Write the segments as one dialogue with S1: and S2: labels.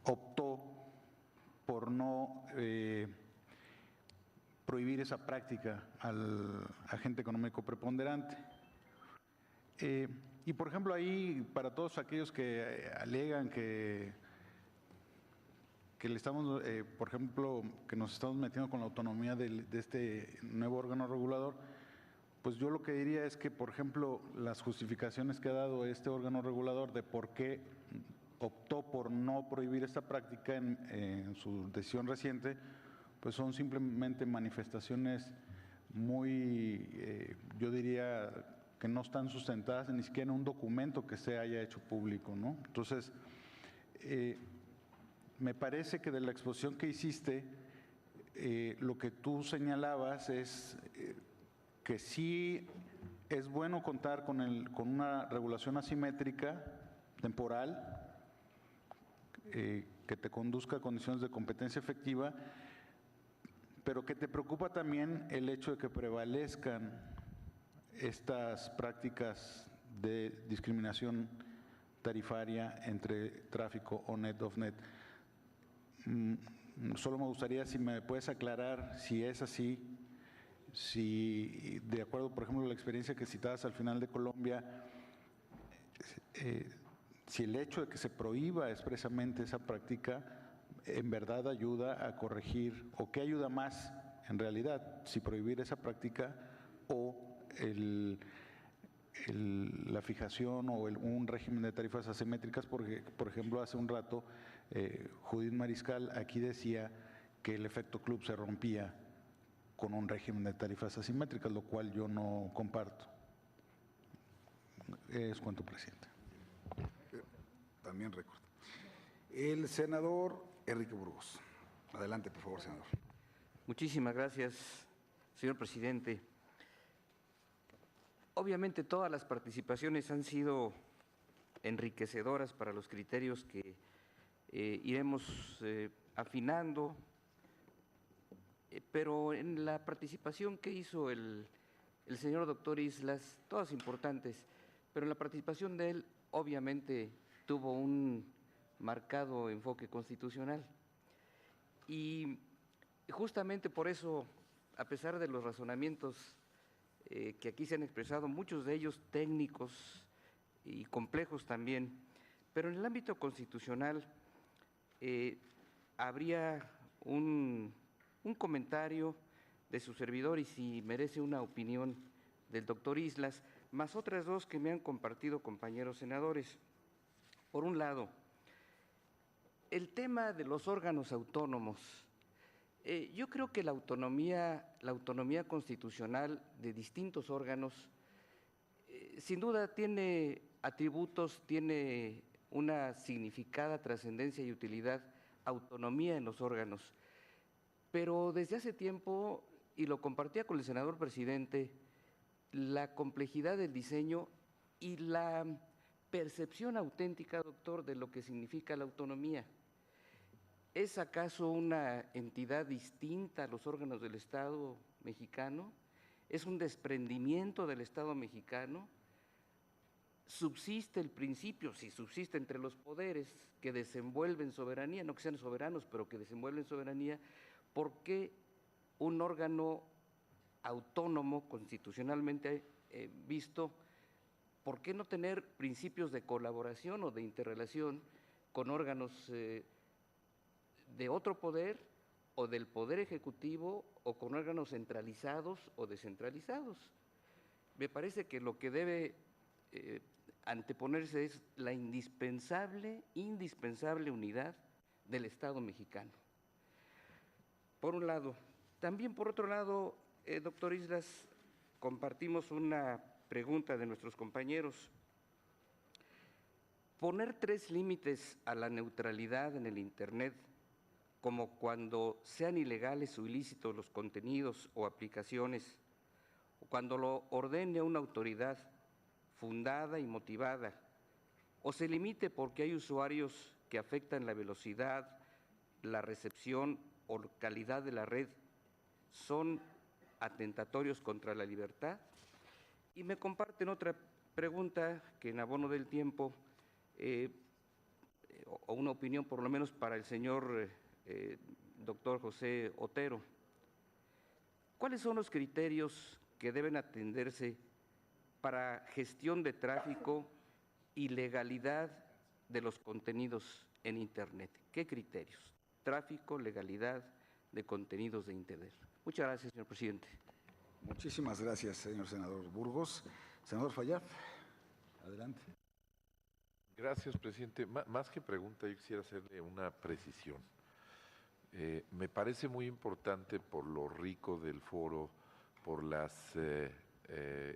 S1: optó por no prohibir esa práctica al agente económico preponderante. Y por ejemplo ahí, para todos aquellos que alegan que le estamos, por ejemplo, que nos estamos metiendo con la autonomía de este nuevo órgano regulador, pues yo lo que diría es que, por ejemplo, las justificaciones que ha dado este órgano regulador de por qué optó por no prohibir esta práctica en su decisión reciente, pues son simplemente manifestaciones muy, yo diría, que no están sustentadas ni siquiera en un documento que se haya hecho público, ¿no? Entonces, me parece que de la exposición que hiciste, lo que tú señalabas es que sí es bueno contar con una regulación asimétrica, temporal, que te conduzca a condiciones de competencia efectiva, pero que te preocupa también el hecho de que prevalezcan estas prácticas de discriminación tarifaria entre tráfico on-net, off-net. Solo me gustaría si me puedes aclarar si es así, si de acuerdo, por ejemplo, a la experiencia que citabas al final de Colombia, si el hecho de que se prohíba expresamente esa práctica en verdad ayuda a corregir, o qué ayuda más en realidad, si prohibir esa práctica o la fijación o un régimen de tarifas asimétricas, porque, por ejemplo, hace un rato Judith Mariscal aquí decía que el efecto club se rompía con un régimen de tarifas asimétricas, lo cual yo no comparto. Es cuanto, presidente.
S2: También recuerdo. El senador Enrique Burgos. Adelante, por favor, senador.
S3: Muchísimas gracias, señor presidente. Obviamente todas las participaciones han sido enriquecedoras para los criterios que iremos afinando, pero en la participación que hizo el señor doctor Islas, todas importantes, pero en la participación de él obviamente tuvo un marcado enfoque constitucional. Y justamente por eso, a pesar de los razonamientos que aquí se han expresado, muchos de ellos técnicos y complejos también, pero en el ámbito constitucional habría un comentario de su servidor y si merece una opinión del doctor Islas, más otras dos que me han compartido compañeros senadores. Por un lado, el tema de los órganos autónomos. Yo creo que la autonomía constitucional de distintos órganos, sin duda tiene atributos, tiene una significada trascendencia y utilidad, autonomía en los órganos. Pero desde hace tiempo, y lo compartía con el senador presidente, la complejidad del diseño y la percepción auténtica, doctor, de lo que significa la autonomía. ¿Es acaso una entidad distinta a los órganos del Estado mexicano? ¿Es un desprendimiento del Estado mexicano? ¿Subsiste el principio, si subsiste entre los poderes que desenvuelven soberanía, no que sean soberanos, pero que desenvuelven soberanía? ¿Por qué un órgano autónomo, constitucionalmente visto, por qué no tener principios de colaboración o de interrelación con órganos de otro poder o del Poder Ejecutivo o con órganos centralizados o descentralizados? Me parece que lo que debe anteponerse es la indispensable unidad del Estado mexicano. Por un lado. También por otro lado, doctor Islas, compartimos una pregunta de nuestros compañeros. Poner 3 límites a la neutralidad en el Internet, como cuando sean ilegales o ilícitos los contenidos o aplicaciones, o cuando lo ordene una autoridad fundada y motivada, o se limite porque hay usuarios que afectan la velocidad, la recepción o calidad de la red, son atentatorios contra la libertad. Y me comparten otra pregunta que en abono del tiempo o una opinión por lo menos para el señor doctor José Otero. ¿Cuáles son los criterios que deben atenderse para gestión de tráfico y legalidad de los contenidos en Internet? ¿Qué criterios? Tráfico, legalidad de contenidos de Internet. Muchas gracias, señor presidente.
S2: Muchísimas gracias, señor senador Burgos. Senador Fayad, adelante.
S4: Gracias, presidente. Más que pregunta, yo quisiera hacerle una precisión. Me parece muy importante por lo rico del foro, por las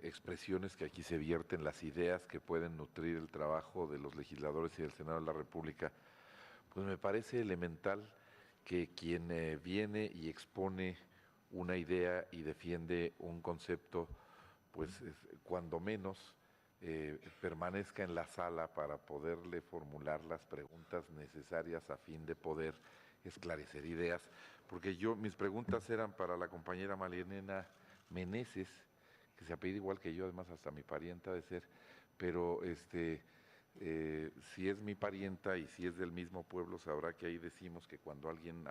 S4: expresiones que aquí se vierten, las ideas que pueden nutrir el trabajo de los legisladores y del Senado de la República, pues me parece elemental que quien viene y expone una idea y defiende un concepto, pues cuando menos permanezca en la sala para poderle formular las preguntas necesarias a fin de poder esclarecer ideas, porque mis preguntas eran para la compañera Marielena Meneses, que se apellida igual que yo, además hasta mi parienta de ser, pero si es mi parienta y si es del mismo pueblo, sabrá que ahí decimos que cuando alguien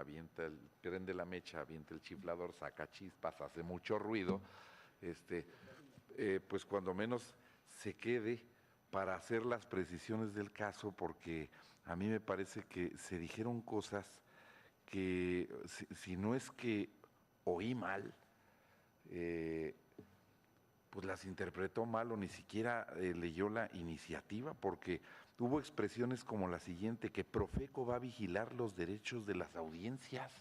S4: prende la mecha, avienta el chiflador, saca chispas, hace mucho ruido, pues cuando menos se quede para hacer las precisiones del caso, porque a mí me parece que se dijeron cosas que, si no es que oí mal, pues las interpretó mal o ni siquiera leyó la iniciativa, porque hubo expresiones como la siguiente, que Profeco va a vigilar los derechos de las audiencias.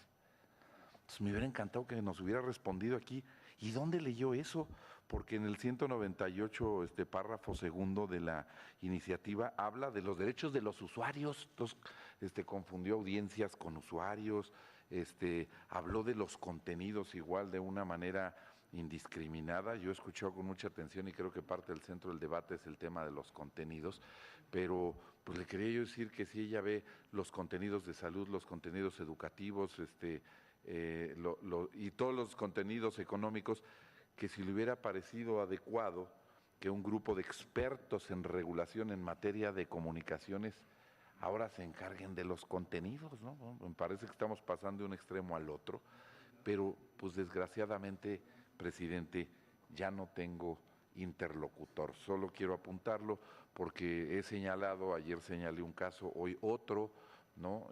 S4: Entonces me hubiera encantado que nos hubiera respondido aquí, ¿y dónde leyó eso? Porque en el 198, párrafo segundo de la iniciativa habla de los derechos de los usuarios. Entonces, confundió audiencias con usuarios, habló de los contenidos igual de una manera indiscriminada. Yo he escuchado con mucha atención y creo que parte del centro del debate es el tema de los contenidos, pero pues le quería yo decir que si ella ve los contenidos de salud, los contenidos educativos, y todos los contenidos económicos, que si le hubiera parecido adecuado que un grupo de expertos en regulación en materia de comunicaciones ahora se encarguen de los contenidos, ¿no? Me parece que estamos pasando de un extremo al otro, pero pues desgraciadamente, presidente, ya no tengo interlocutor. Solo quiero apuntarlo porque he señalado, ayer señalé un caso, hoy otro, ¿no?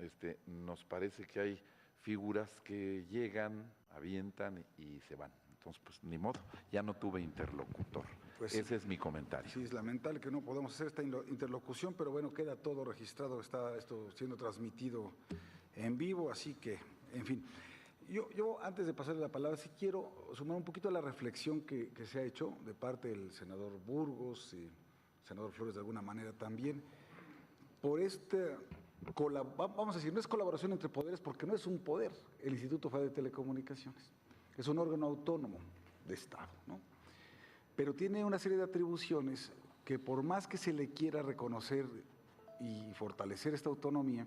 S4: Nos parece que hay figuras que llegan, avientan y se van. Entonces, pues ni modo, ya no tuve interlocutor.
S2: Pues,
S4: ese es mi comentario.
S2: Sí, es lamentable que no podamos hacer esta interlocución, pero bueno, queda todo registrado, está esto siendo transmitido en vivo, así que, en fin. Yo antes de pasarle la palabra, sí quiero sumar un poquito a la reflexión que se ha hecho de parte del senador Burgos y senador Flores de alguna manera también, por vamos a decir, no es colaboración entre poderes porque no es un poder el Instituto Federal de Telecomunicaciones, es un órgano autónomo de Estado, ¿no? Pero tiene una serie de atribuciones que por más que se le quiera reconocer y fortalecer esta autonomía,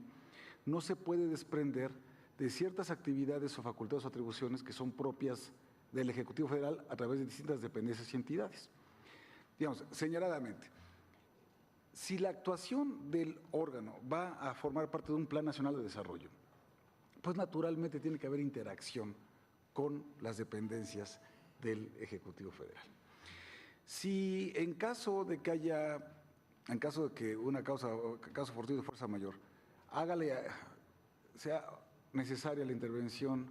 S2: no se puede desprender de ciertas actividades o facultades o atribuciones que son propias del Ejecutivo Federal a través de distintas dependencias y entidades. Digamos, señaladamente, si la actuación del órgano va a formar parte de un Plan Nacional de Desarrollo, pues naturalmente tiene que haber interacción con las dependencias del Ejecutivo Federal. Si en caso de que una caso fortuito de fuerza mayor, sea necesaria la intervención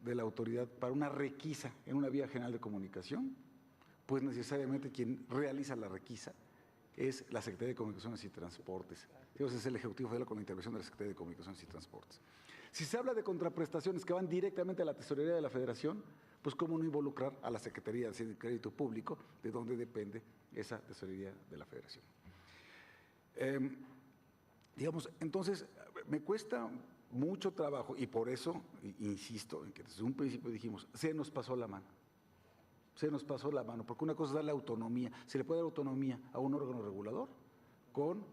S2: de la autoridad para una requisa en una vía general de comunicación, pues necesariamente quien realiza la requisa es la Secretaría de Comunicaciones y Transportes. Entonces es el Ejecutivo Federal con la intervención de la Secretaría de Comunicaciones y Transportes. Si se habla de contraprestaciones que van directamente a la Tesorería de la Federación, pues cómo no involucrar a la Secretaría de Hacienda y Crédito Público, de donde depende esa Tesorería de la Federación. Digamos, entonces, me cuesta mucho trabajo y por eso, insisto, en que desde un principio dijimos, se nos pasó la mano. Se nos pasó la mano, porque una cosa es darle autonomía. Se le puede dar autonomía a un órgano regulador con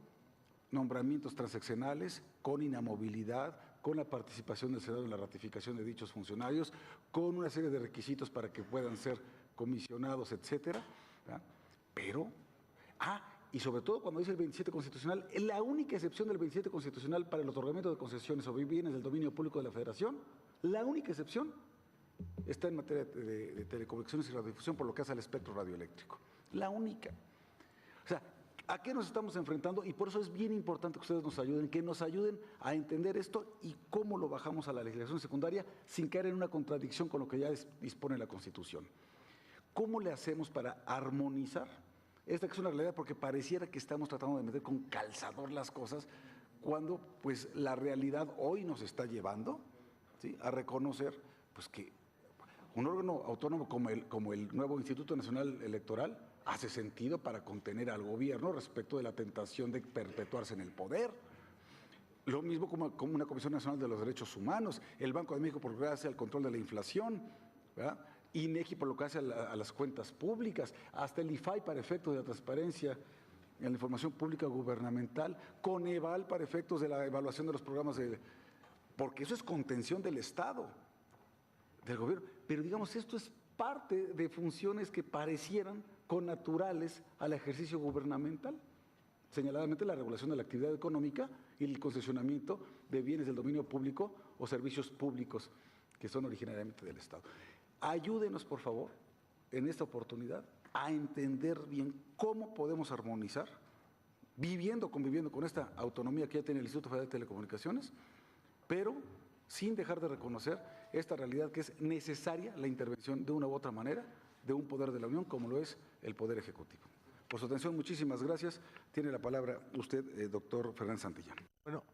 S2: nombramientos transaccionales, con inamovilidad, con la participación del Senado en la ratificación de dichos funcionarios, con una serie de requisitos para que puedan ser comisionados, etcétera, ¿verdad? Pero, y sobre todo cuando dice el 27 constitucional, la única excepción del 27 constitucional para el otorgamiento de concesiones o bienes del dominio público de la Federación, la única excepción está en materia de telecomunicaciones y radiodifusión por lo que hace al espectro radioeléctrico. La única. O sea, ¿a qué nos estamos enfrentando? Y por eso es bien importante que ustedes nos ayuden a entender esto y cómo lo bajamos a la legislación secundaria sin caer en una contradicción con lo que ya dispone la Constitución. ¿Cómo le hacemos para armonizar? Esta que es una realidad porque pareciera que estamos tratando de meter con calzador las cosas cuando pues la realidad hoy nos está llevando, ¿sí?, a reconocer pues que un órgano autónomo como el nuevo Instituto Nacional Electoral hace sentido para contener al gobierno respecto de la tentación de perpetuarse en el poder. Lo mismo como una Comisión Nacional de los Derechos Humanos, el Banco de México por lo que hace al control de la inflación, ¿verdad?, INEGI por lo que hace a las cuentas públicas, hasta el IFAI para efectos de la transparencia en la información pública gubernamental, Coneval para efectos de la evaluación de los programas porque eso es contención del Estado, del gobierno. Pero digamos, esto es parte de funciones que parecieran connaturales al ejercicio gubernamental, señaladamente la regulación de la actividad económica y el concesionamiento de bienes del dominio público o servicios públicos que son originariamente del Estado. Ayúdenos, por favor, en esta oportunidad a entender bien cómo podemos armonizar, conviviendo con esta autonomía que ya tiene el Instituto Federal de Telecomunicaciones, pero sin dejar de reconocer esta realidad que es necesaria la intervención de una u otra manera de un poder de la Unión como lo es el Poder Ejecutivo. Por su atención, muchísimas gracias. Tiene la palabra usted, doctor Fernández Santillán.
S5: Bueno,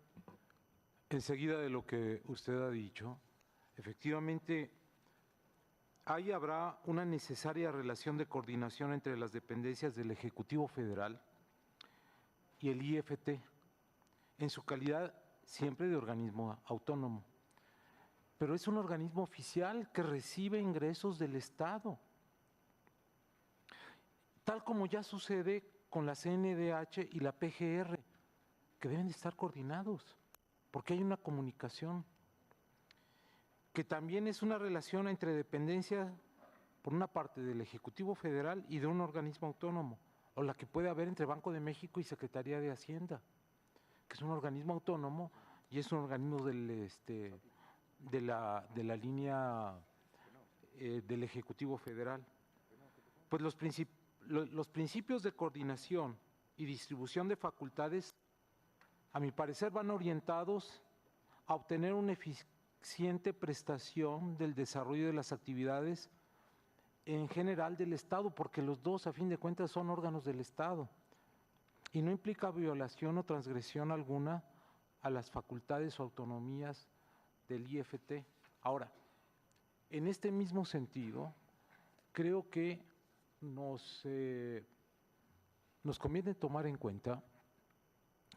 S5: enseguida de lo que usted ha dicho, efectivamente, ahí habrá una necesaria relación de coordinación entre las dependencias del Ejecutivo Federal y el IFT, en su calidad siempre de organismo autónomo. Pero es un organismo oficial que recibe ingresos del Estado, tal como ya sucede con la CNDH y la PGR, que deben de estar coordinados, porque hay una comunicación, que también es una relación entre dependencias, por una parte, del Ejecutivo Federal y de un organismo autónomo, o la que puede haber entre Banco de México y Secretaría de Hacienda, que es un organismo autónomo y es un organismo de la línea del Ejecutivo Federal. Pues los principios de coordinación y distribución de facultades, a mi parecer, van orientados a obtener una eficiente prestación del desarrollo de las actividades en general del Estado, porque los dos, a fin de cuentas, son órganos del Estado y no implica violación o transgresión alguna a las facultades o autonomías del IFT. Ahora, en este mismo sentido, creo que nos conviene tomar en cuenta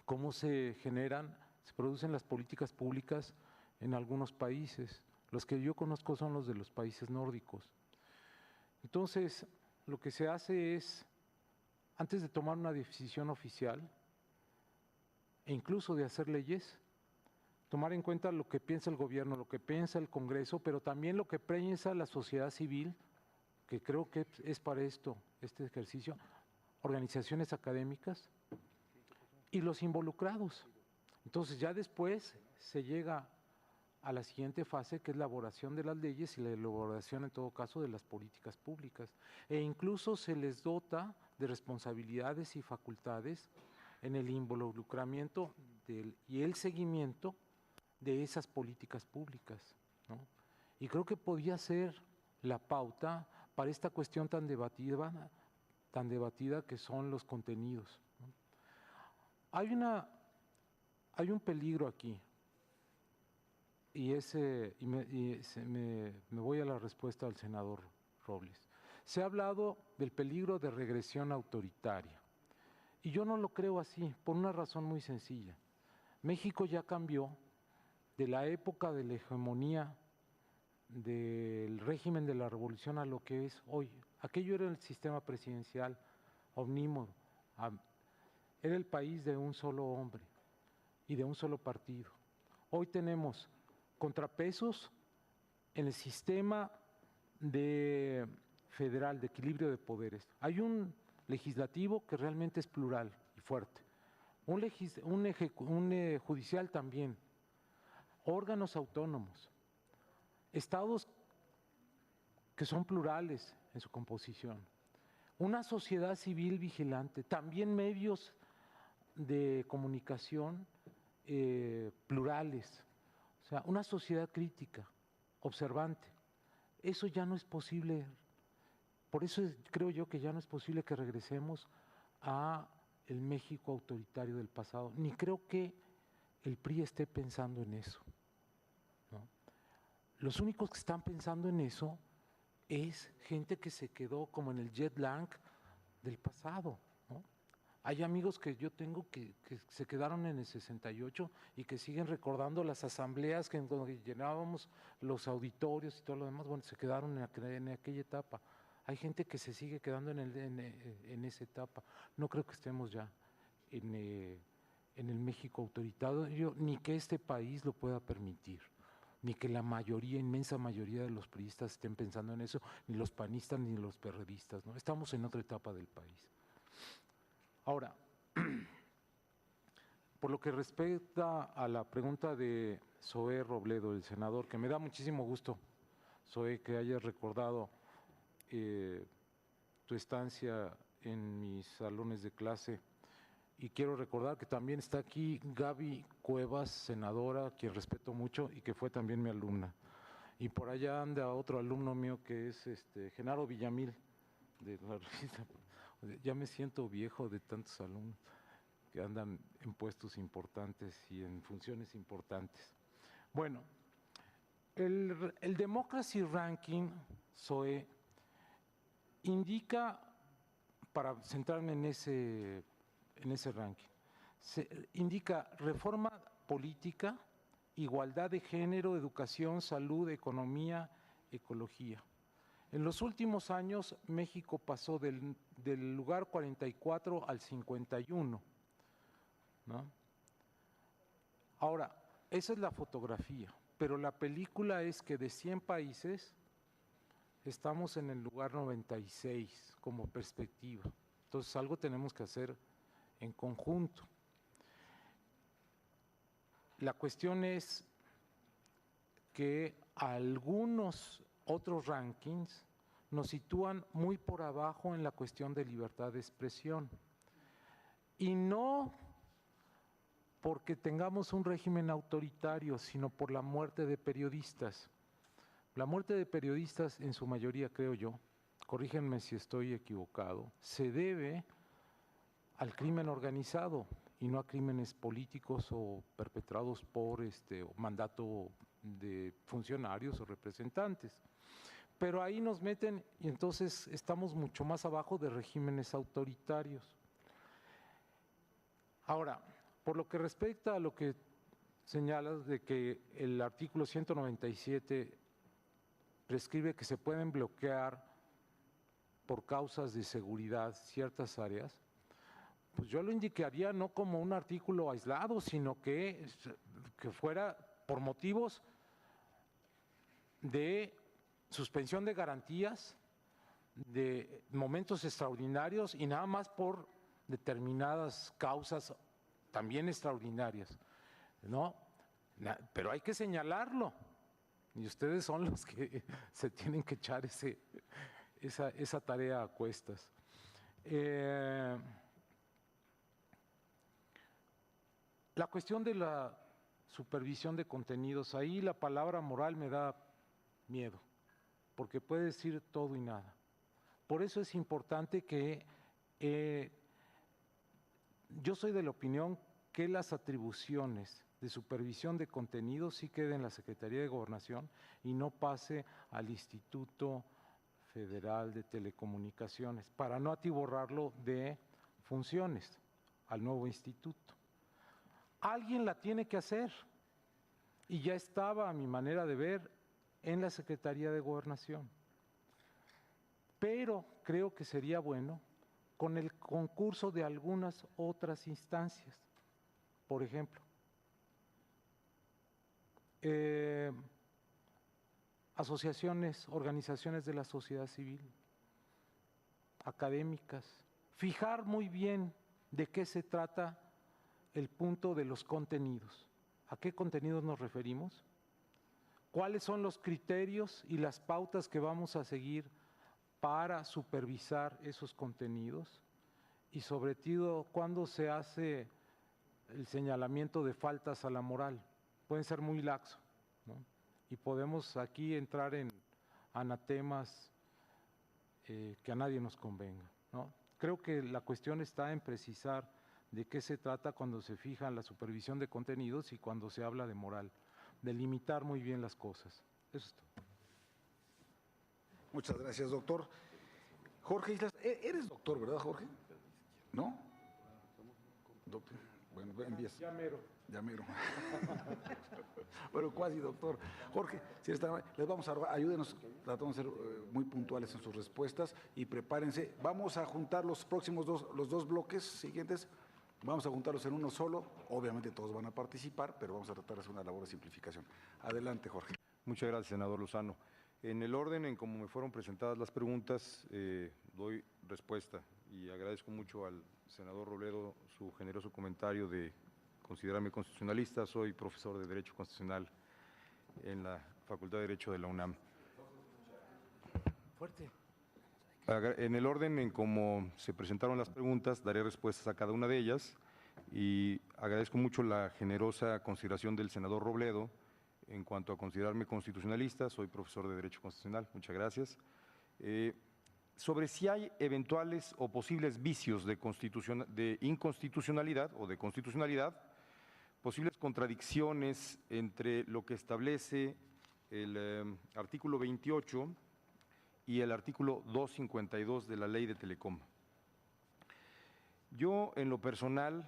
S5: cómo se producen las políticas públicas en algunos países. Los que yo conozco son los de los países nórdicos. Entonces, lo que se hace es, antes de tomar una decisión oficial, e incluso de hacer leyes, tomar en cuenta lo que piensa el gobierno, lo que piensa el Congreso, pero también lo que piensa la sociedad civil, que creo que es para este ejercicio, organizaciones académicas y los involucrados. Entonces ya después se llega a la siguiente fase, que es la elaboración de las leyes y la elaboración, en todo caso, de las políticas públicas. E incluso se les dota de responsabilidades y facultades en el involucramiento y el seguimiento de esas políticas públicas, ¿no? Y creo que podía ser la pauta para esta cuestión tan debatida que son los contenidos, ¿no? Hay un peligro aquí, y me voy a la respuesta al senador Robles. Se ha hablado del peligro de regresión autoritaria, y yo no lo creo así, por una razón muy sencilla. México ya cambió de la época de la hegemonía del régimen de la revolución a lo que es hoy. Aquello era el sistema presidencial omnímodo, era el país de un solo hombre y de un solo partido. Hoy tenemos contrapesos en el sistema federal de equilibrio de poderes. Hay un legislativo que realmente es plural y fuerte, judicial también, órganos autónomos, estados que son plurales en su composición, una sociedad civil vigilante, también medios de comunicación plurales, o sea, una sociedad crítica, observante. Eso ya no es posible. Por eso creo yo que ya no es posible que regresemos a el México autoritario del pasado. Ni creo que el PRI esté pensando en eso, ¿no? Los únicos que están pensando en eso es gente que se quedó como en el jet lag del pasado, ¿no? Hay amigos que yo tengo que se quedaron en el 68 y que siguen recordando las asambleas que donde llenábamos los auditorios y todo lo demás, bueno, se quedaron en aquella etapa. Hay gente que se sigue quedando en esa etapa. No creo que estemos ya en el México autoritario, ni que este país lo pueda permitir, ni que la mayoría, inmensa mayoría de los priistas estén pensando en eso, ni los panistas ni los perredistas, ¿no? Estamos en otra etapa del país. Ahora, por lo que respecta a la pregunta de Zoé Robledo, el senador, que me da muchísimo gusto, Zoé, que hayas recordado tu estancia en mis salones de clase. Y quiero recordar que también está aquí Gaby Cuevas, senadora, quien respeto mucho y que fue también mi alumna. Y por allá anda otro alumno mío que es Genaro Villamil, de la revista. Ya me siento viejo de tantos alumnos que andan en puestos importantes y en funciones importantes. Bueno, el Democracy Ranking, Zoé, indica, para centrarme en ese ranking, indica reforma política, igualdad de género, educación, salud, economía, ecología. En los últimos años, México pasó del lugar 44 al 51, ¿no? Ahora, esa es la fotografía, pero la película es que de 100 países estamos en el lugar 96 como perspectiva. Entonces, algo tenemos que hacer en conjunto. La cuestión es que algunos otros rankings nos sitúan muy por abajo en la cuestión de libertad de expresión. Y no porque tengamos un régimen autoritario, sino por la muerte de periodistas. La muerte de periodistas, en su mayoría, creo yo, corrígenme si estoy equivocado, se debe al crimen organizado y no a crímenes políticos o perpetrados por mandato de funcionarios o representantes. Pero ahí nos meten y entonces estamos mucho más abajo de regímenes autoritarios. Ahora, por lo que respecta a lo que señalas de que el artículo 197 prescribe que se pueden bloquear por causas de seguridad ciertas áreas, pues yo lo indicaría no como un artículo aislado, sino que fuera por motivos de suspensión de garantías, de momentos extraordinarios y nada más por determinadas causas también extraordinarias, ¿no? Pero hay que señalarlo y ustedes son los que se tienen que echar esa tarea a cuestas. La cuestión de la supervisión de contenidos, ahí la palabra moral me da miedo, porque puede decir todo y nada. Por eso es importante que yo soy de la opinión que las atribuciones de supervisión de contenidos sí queden en la Secretaría de Gobernación y no pase al Instituto Federal de Telecomunicaciones, para no atiborrarlo de funciones al nuevo instituto. Alguien la tiene que hacer y ya estaba, a mi manera de ver, en la Secretaría de Gobernación. Pero creo que sería bueno con el concurso de algunas otras instancias. Por ejemplo, asociaciones, organizaciones de la sociedad civil, académicas, fijar muy bien de qué se trata el punto de los contenidos. ¿A qué contenidos nos referimos? ¿Cuáles son los criterios y las pautas que vamos a seguir para supervisar esos contenidos? Y sobre todo, ¿cuándo se hace el señalamiento de faltas a la moral? Pueden ser muy laxos, ¿no? Y podemos aquí entrar en anatemas que a nadie nos convenga, ¿no? Creo que la cuestión está en precisar de qué se trata cuando se fija la supervisión de contenidos y cuando se habla de moral, delimitar muy bien las cosas. Eso es todo.
S2: Muchas gracias, doctor. Jorge Islas, eres doctor, ¿verdad, Jorge? ¿No? Doctor. Bueno, envías.
S5: Ya mero.
S2: Ya miro. Bueno, cuasi, doctor. Jorge, si está, les vamos a ayúdenos, tratamos de ser muy puntuales en sus respuestas y prepárense. Vamos a juntar los próximos los dos bloques siguientes, vamos a juntarlos en uno solo. Obviamente todos van a participar, pero vamos a tratar de hacer una labor de simplificación. Adelante, Jorge.
S6: Muchas gracias, senador Lozano. En el orden en cómo me fueron presentadas las preguntas, doy respuesta y agradezco mucho al senador Robledo su generoso comentario de considerarme constitucionalista. Soy profesor de Derecho Constitucional en la Facultad de Derecho de la UNAM.
S5: Fuerte.
S6: En el orden en cómo se presentaron las preguntas, daré respuestas a cada una de ellas y agradezco mucho la generosa consideración del senador Robledo en cuanto a considerarme constitucionalista. Soy profesor de Derecho Constitucional. Muchas gracias. Sobre si hay eventuales o posibles vicios de inconstitucionalidad o de constitucionalidad, posibles contradicciones entre lo que establece el artículo 28 y el artículo 252 de la Ley de Telecom. Yo, en lo personal,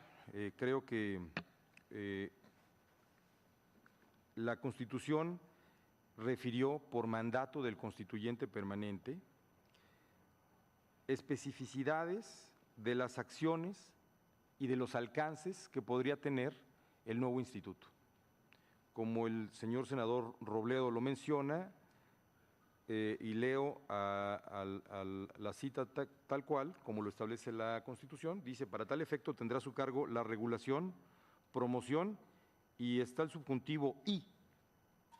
S6: creo que la Constitución refirió, por mandato del constituyente permanente, especificidades de las acciones y de los alcances que podría tener el nuevo instituto. Como el señor senador Robledo lo menciona, y leo la cita tal cual, como lo establece la Constitución, dice: para tal efecto tendrá a su cargo la regulación, promoción, y está el subjuntivo y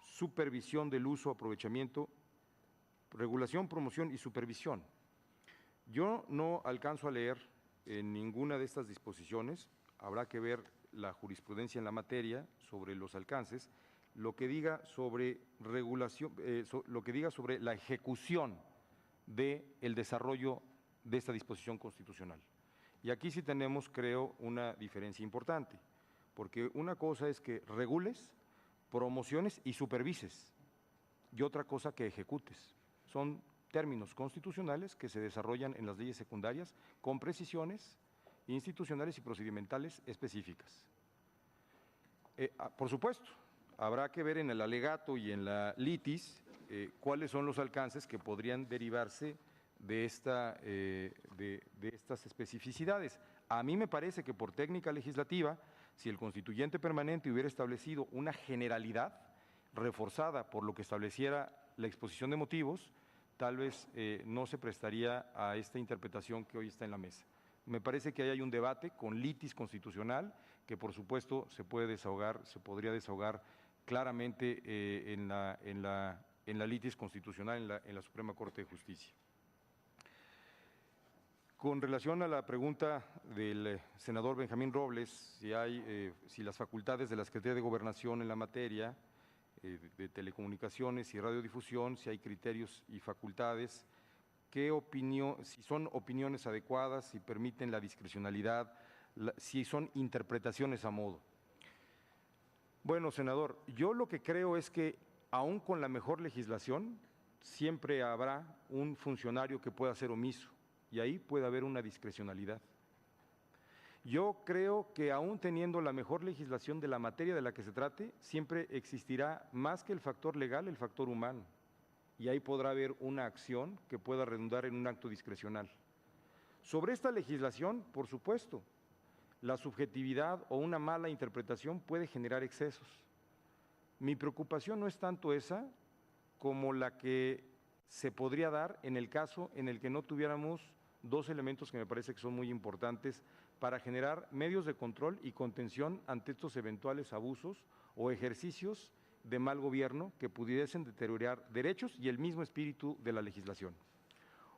S6: supervisión del uso, aprovechamiento, regulación, promoción y supervisión. Yo no alcanzo a leer en ninguna de estas disposiciones, habrá que ver la jurisprudencia en la materia sobre los alcances, lo que diga sobre regulación, lo que diga sobre la ejecución del desarrollo de esta disposición constitucional. Y aquí sí tenemos, creo, una diferencia importante, porque una cosa es que regules, promociones y supervises, y otra cosa que ejecutes. Son términos constitucionales que se desarrollan en las leyes secundarias con precisiones institucionales y procedimentales específicas. Por supuesto, habrá que ver en el alegato y en la litis cuáles son los alcances que podrían derivarse de estas especificidades. A mí me parece que por técnica legislativa, si el constituyente permanente hubiera establecido una generalidad reforzada por lo que estableciera la exposición de motivos, tal vez no se prestaría a esta interpretación que hoy está en la mesa. Me parece que ahí hay un debate con litis constitucional que, por supuesto, se podría desahogar claramente en la litis constitucional en la Suprema Corte de Justicia. Con relación a la pregunta del senador Benjamín Robles, si las facultades de la Secretaría de Gobernación en la materia de telecomunicaciones y radiodifusión, si hay criterios y facultades, si son opiniones adecuadas, si permiten la discrecionalidad, si son interpretaciones a modo. Bueno, senador, yo lo que creo es que aún con la mejor legislación, siempre habrá un funcionario que pueda ser omiso y ahí puede haber una discrecionalidad. Yo creo que aún teniendo la mejor legislación de la materia de la que se trate, siempre existirá más que el factor legal, el factor humano. Y ahí podrá haber una acción que pueda redundar en un acto discrecional. Sobre esta legislación, por supuesto, la subjetividad o una mala interpretación puede generar excesos. Mi preocupación no es tanto esa como la que se podría dar en el caso en el que no tuviéramos dos elementos que me parece que son muy importantes para generar medios de control y contención ante estos eventuales abusos o ejercicios de mal gobierno que pudiesen deteriorar derechos y el mismo espíritu de la legislación.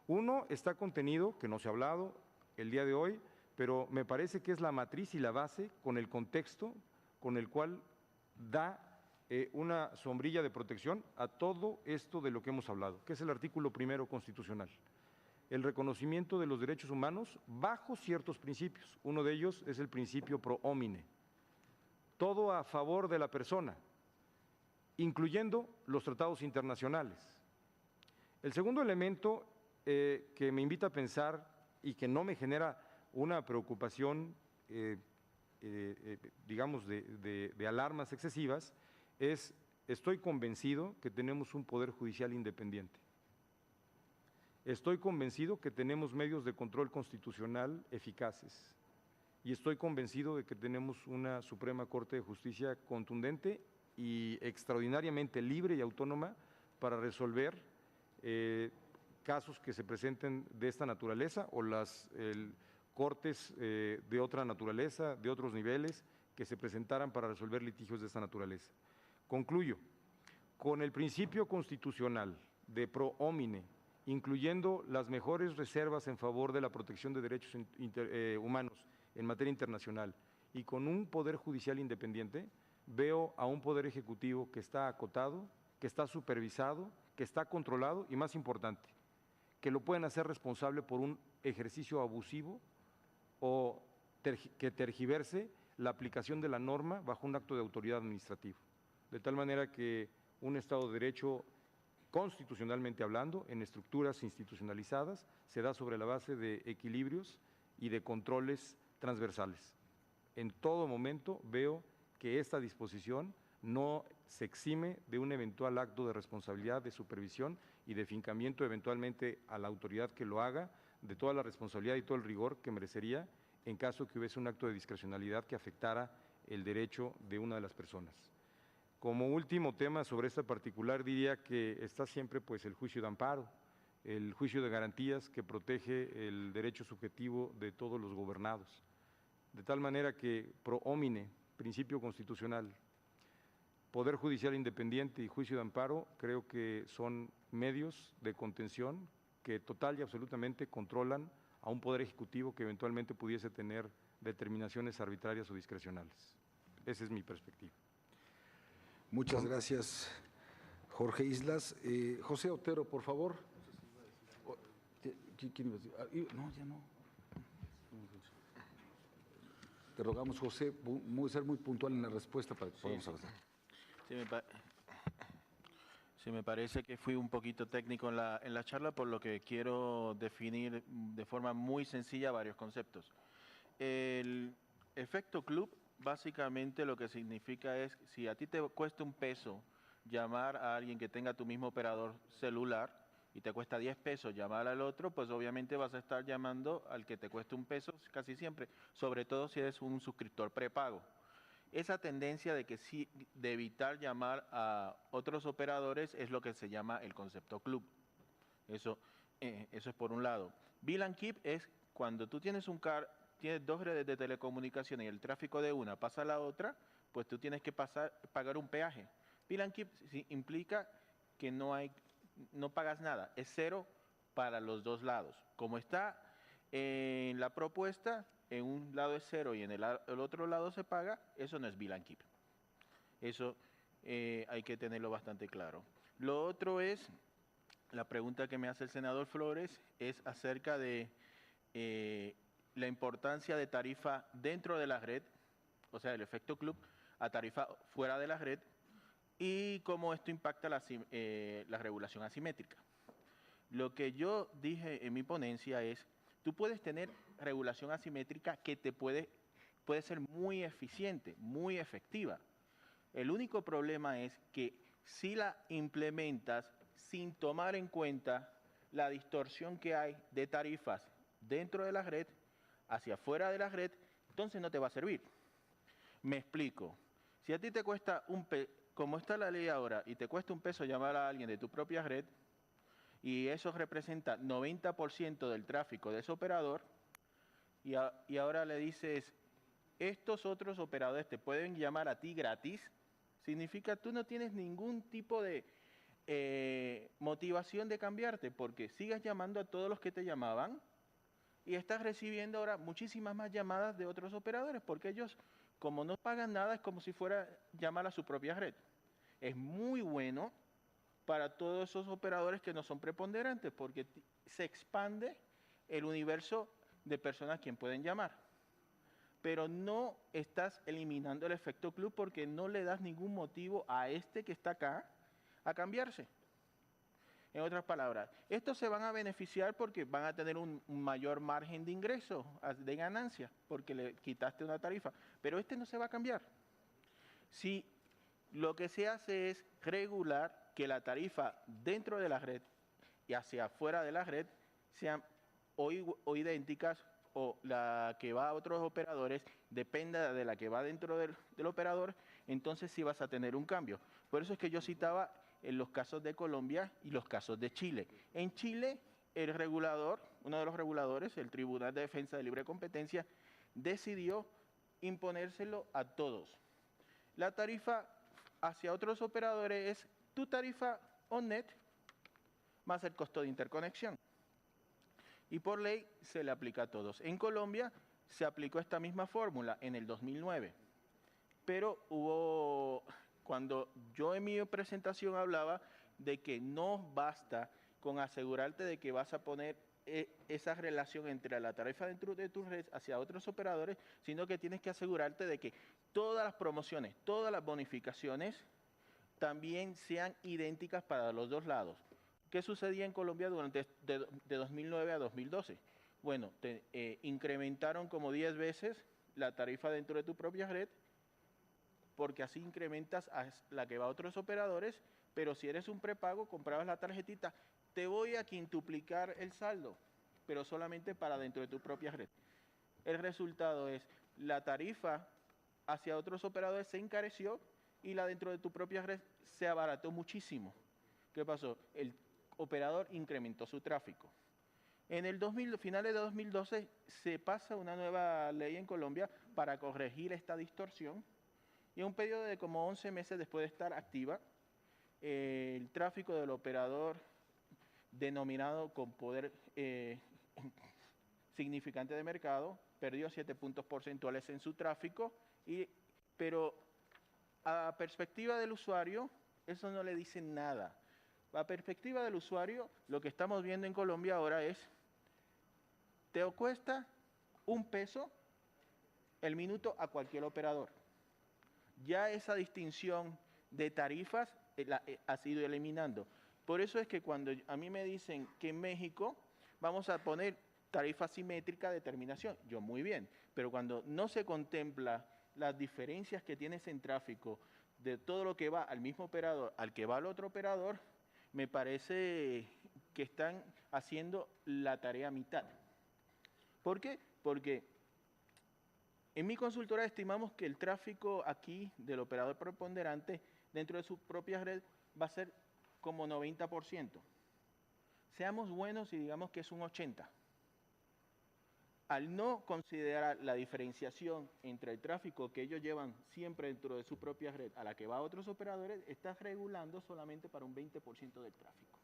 S6: Uno está contenido, que no se ha hablado el día de hoy, pero me parece que es la matriz y la base con el contexto con el cual da una sombrilla de protección a todo esto de lo que hemos hablado, que es el artículo 1 constitucional. El reconocimiento de los derechos humanos bajo ciertos principios. Uno de ellos es el principio pro homine. Todo a favor de la persona, incluyendo los tratados internacionales. El segundo elemento que me invita a pensar y que no me genera una preocupación, digamos, de alarmas excesivas, es: estoy convencido que tenemos un poder judicial independiente. Estoy convencido que tenemos medios de control constitucional eficaces. Y estoy convencido de que tenemos una Suprema Corte de Justicia contundente y extraordinariamente libre y autónoma para resolver casos que se presenten de esta naturaleza o las cortes de otra naturaleza, de otros niveles, que se presentaran para resolver litigios de esta naturaleza. Concluyo, con el principio constitucional de pro homine, incluyendo las mejores reservas en favor de la protección de derechos humanos en materia internacional, y con un poder judicial independiente, veo a un poder ejecutivo que está acotado, que está supervisado, que está controlado y, más importante, que lo pueden hacer responsable por un ejercicio abusivo o que tergiverse la aplicación de la norma bajo un acto de autoridad administrativo. De tal manera que un Estado de Derecho, constitucionalmente hablando, en estructuras institucionalizadas, se da sobre la base de equilibrios y de controles transversales. En todo momento veo que esta disposición no se exime de un eventual acto de responsabilidad, de supervisión y de fincamiento eventualmente a la autoridad que lo haga, de toda la responsabilidad y todo el rigor que merecería en caso que hubiese un acto de discrecionalidad que afectara el derecho de una de las personas. Como último tema sobre esta particular, diría que está siempre pues el juicio de amparo, el juicio de garantías que protege el derecho subjetivo de todos los gobernados. De tal manera que pro homine, principio constitucional, poder judicial independiente y juicio de amparo, creo que son medios de contención que total y absolutamente controlan a un poder ejecutivo que eventualmente pudiese tener determinaciones arbitrarias o discrecionales. Esa es mi perspectiva.
S2: Muchas gracias, Jorge Islas. José Otero, por favor. ¿Quién iba a decir? No, ya no. Te rogamos, José, ser muy puntual en la respuesta para que podamos avanzar.
S7: Sí, me parece que fui un poquito técnico en la charla, por lo que quiero definir de forma muy sencilla varios conceptos. El efecto club básicamente lo que significa es, si a ti te cuesta $1 llamar a alguien que tenga tu mismo operador celular y te cuesta $10 llamar al otro, pues obviamente vas a estar llamando al que te cueste $1 casi siempre, sobre todo si eres un suscriptor prepago. Esa tendencia de evitar llamar a otros operadores es lo que se llama el concepto club. Eso es por un lado. Bill and Keep es cuando tú tienes tienes dos redes de telecomunicaciones y el tráfico de una pasa a la otra, pues tú tienes que pagar un peaje. Bill and Keep implica que no pagas nada, es cero para los dos lados. Como está en la propuesta, en un lado es cero y en el otro lado se paga, eso no es Bill and Keep. Eso hay que tenerlo bastante claro. Lo otro es, la pregunta que me hace el senador Flores, es acerca de la importancia de tarifa dentro de la red, o sea, el efecto club, a tarifa fuera de la red, y cómo esto impacta la regulación asimétrica. Lo que yo dije en mi ponencia es, tú puedes tener regulación asimétrica que puede ser muy eficiente, muy efectiva. El único problema es que si la implementas sin tomar en cuenta la distorsión que hay de tarifas dentro de la red, hacia afuera de la red, entonces no te va a servir. Me explico. Si a ti te cuesta como está la ley ahora, y te cuesta $1 llamar a alguien de tu propia red, y eso representa 90% del tráfico de ese operador, y ahora le dices, estos otros operadores te pueden llamar a ti gratis, significa tú no tienes ningún tipo de motivación de cambiarte, porque sigas llamando a todos los que te llamaban y estás recibiendo ahora muchísimas más llamadas de otros operadores, porque ellos, como no pagan nada, es como si fuera llamar a su propia red. Es muy bueno para todos esos operadores que no son preponderantes, porque se expande el universo de personas a quien pueden llamar. Pero no estás eliminando el efecto club porque no le das ningún motivo a este que está acá a cambiarse. En otras palabras, estos se van a beneficiar porque van a tener un mayor margen de ingreso, de ganancia, porque le quitaste una tarifa, pero este no se va a cambiar. Si lo que se hace es regular que la tarifa dentro de la red y hacia afuera de la red sean o idénticas, o la que va a otros operadores dependa de la que va dentro del operador, entonces sí vas a tener un cambio. Por eso es que yo citaba en los casos de Colombia y los casos de Chile. En Chile, el regulador, uno de los reguladores, el Tribunal de Defensa de Libre Competencia, decidió imponérselo a todos. La tarifa hacia otros operadores es tu tarifa on-net más el costo de interconexión. Y por ley se le aplica a todos. En Colombia se aplicó esta misma fórmula en el 2009, pero cuando yo en mi presentación hablaba de que no basta con asegurarte de que vas a poner esa relación entre la tarifa dentro de tu red hacia otros operadores, sino que tienes que asegurarte de que todas las promociones, todas las bonificaciones también sean idénticas para los dos lados. ¿Qué sucedía en Colombia durante de 2009 a 2012? Bueno, incrementaron como 10 veces la tarifa dentro de tu propia red, porque así incrementas a la que va a otros operadores, pero si eres un prepago, comprabas la tarjetita, te voy a quintuplicar el saldo, pero solamente para dentro de tu propia red. El resultado es, la tarifa hacia otros operadores se encareció y la dentro de tu propia red se abarató muchísimo. ¿Qué pasó? El operador incrementó su tráfico. En el finales de 2012 se pasa una nueva ley en Colombia para corregir esta distorsión, y en un periodo de como 11 meses después de estar activa, el tráfico del operador denominado con poder significante de mercado perdió 7 puntos porcentuales en su tráfico, pero a perspectiva del usuario eso no le dice nada. A perspectiva del usuario, lo que estamos viendo en Colombia ahora es, te cuesta $1 el minuto a cualquier operador. Ya esa distinción de tarifas ha sido eliminando. Por eso es que cuando a mí me dicen que en México vamos a poner tarifa simétrica de terminación, yo muy bien, pero cuando no se contempla las diferencias que tienes en tráfico de todo lo que va al mismo operador al que va al otro operador, me parece que están haciendo la tarea a mitad. ¿Por qué? Porque en mi consultora estimamos que el tráfico aquí del operador preponderante dentro de su propia red va a ser como 90%. Seamos buenos y digamos que es un 80%. Al no considerar la diferenciación entre el tráfico que ellos llevan siempre dentro de su propia red a la que va a otros operadores, estás regulando solamente para un 20% del tráfico.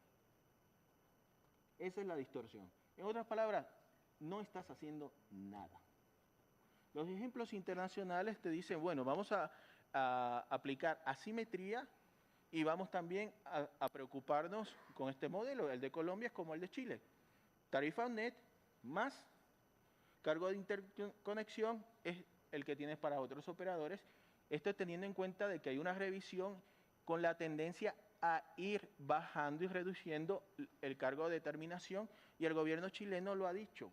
S7: Esa es la distorsión. En otras palabras, no estás haciendo nada. Los ejemplos internacionales te dicen, bueno, vamos a aplicar asimetría y vamos también a preocuparnos con este modelo. El de Colombia es como el de Chile. Tarifa on-net más cargo de interconexión es el que tienes para otros operadores. Esto teniendo en cuenta de que hay una revisión con la tendencia a ir bajando y reduciendo el cargo de terminación, y el gobierno chileno lo ha dicho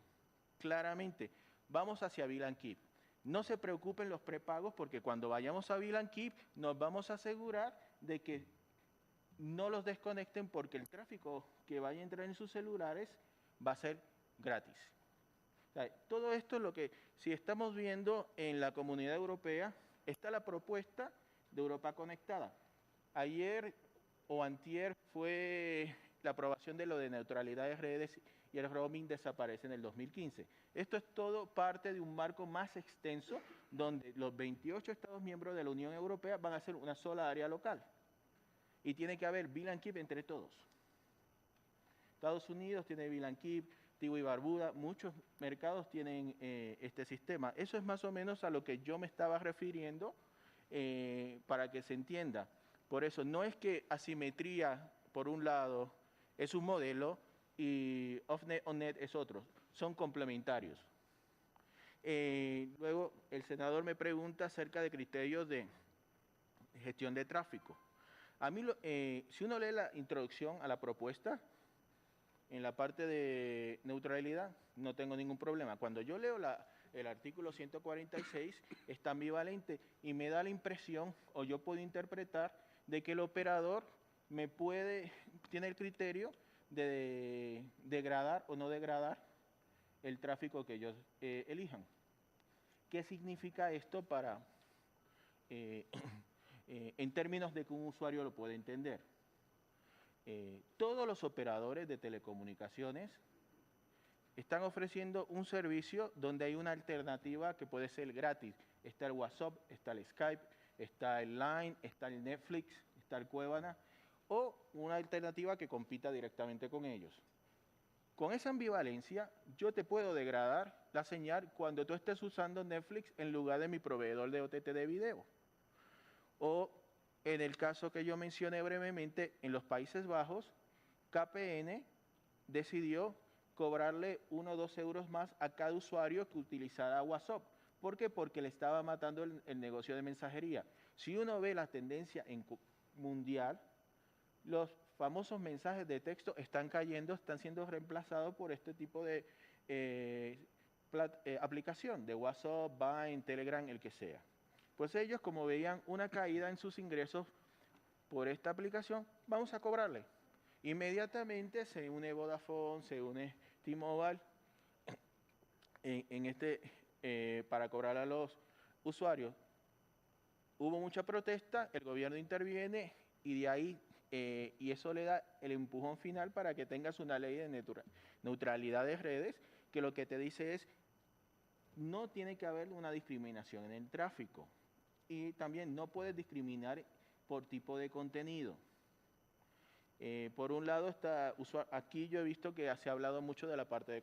S7: claramente, vamos hacia Bill and Keep. No se preocupen los prepagos, porque cuando vayamos a Bill and Keep nos vamos a asegurar de que no los desconecten, porque el tráfico que vaya a entrar en sus celulares va a ser gratis. O sea, todo esto es lo que, si estamos viendo en la Comunidad Europea, está la propuesta de Europa Conectada. Ayer o antier fue la aprobación de lo de neutralidad de redes y el roaming desaparece en el 2015. Esto es todo parte de un marco más extenso donde los 28 Estados miembros de la Unión Europea van a ser una sola área local. Y tiene que haber bill and keep entre todos. Estados Unidos tiene bill and keep, Antigua y Barbuda, muchos mercados tienen este sistema. Eso es más o menos a lo que yo me estaba refiriendo para que se entienda. Por eso no es que asimetría, por un lado, es un modelo y off-net, on-net es otro. Son complementarios. Luego, el senador me pregunta acerca de criterios de gestión de tráfico. A mí, si uno lee la introducción a la propuesta, en la parte de neutralidad, no tengo ningún problema. Cuando yo leo el artículo 146, está ambivalente y me da la impresión, o yo puedo interpretar, de que el operador tiene el criterio de degradar o no degradar el tráfico que ellos elijan. ¿Qué significa esto en términos de que un usuario lo puede entender? Todos los operadores de telecomunicaciones están ofreciendo un servicio donde hay una alternativa que puede ser gratis. Está el WhatsApp, está el Skype, está el Line, está el Netflix, está el Cuevana, o una alternativa que compita directamente con ellos. Con esa ambivalencia, yo te puedo degradar la señal cuando tú estés usando Netflix en lugar de mi proveedor de OTT de video. O en el caso que yo mencioné brevemente, en los Países Bajos, KPN decidió cobrarle 1 o 2 euros más a cada usuario que utilizara WhatsApp. ¿Por qué? Porque le estaba matando el negocio de mensajería. Si uno ve la tendencia mundial, los famosos mensajes de texto están cayendo, están siendo reemplazados por este tipo de aplicación, de WhatsApp, Vine, Telegram, el que sea. Pues ellos, como veían una caída en sus ingresos por esta aplicación, vamos a cobrarle. Inmediatamente se une Vodafone, se une T-Mobile para cobrar a los usuarios. Hubo mucha protesta, el gobierno interviene y de ahí, y eso le da el empujón final para que tengas una ley de neutralidad de redes, que lo que te dice es, no tiene que haber una discriminación en el tráfico. Y también no puedes discriminar por tipo de contenido. Por un lado, aquí yo he visto que se ha hablado mucho de la parte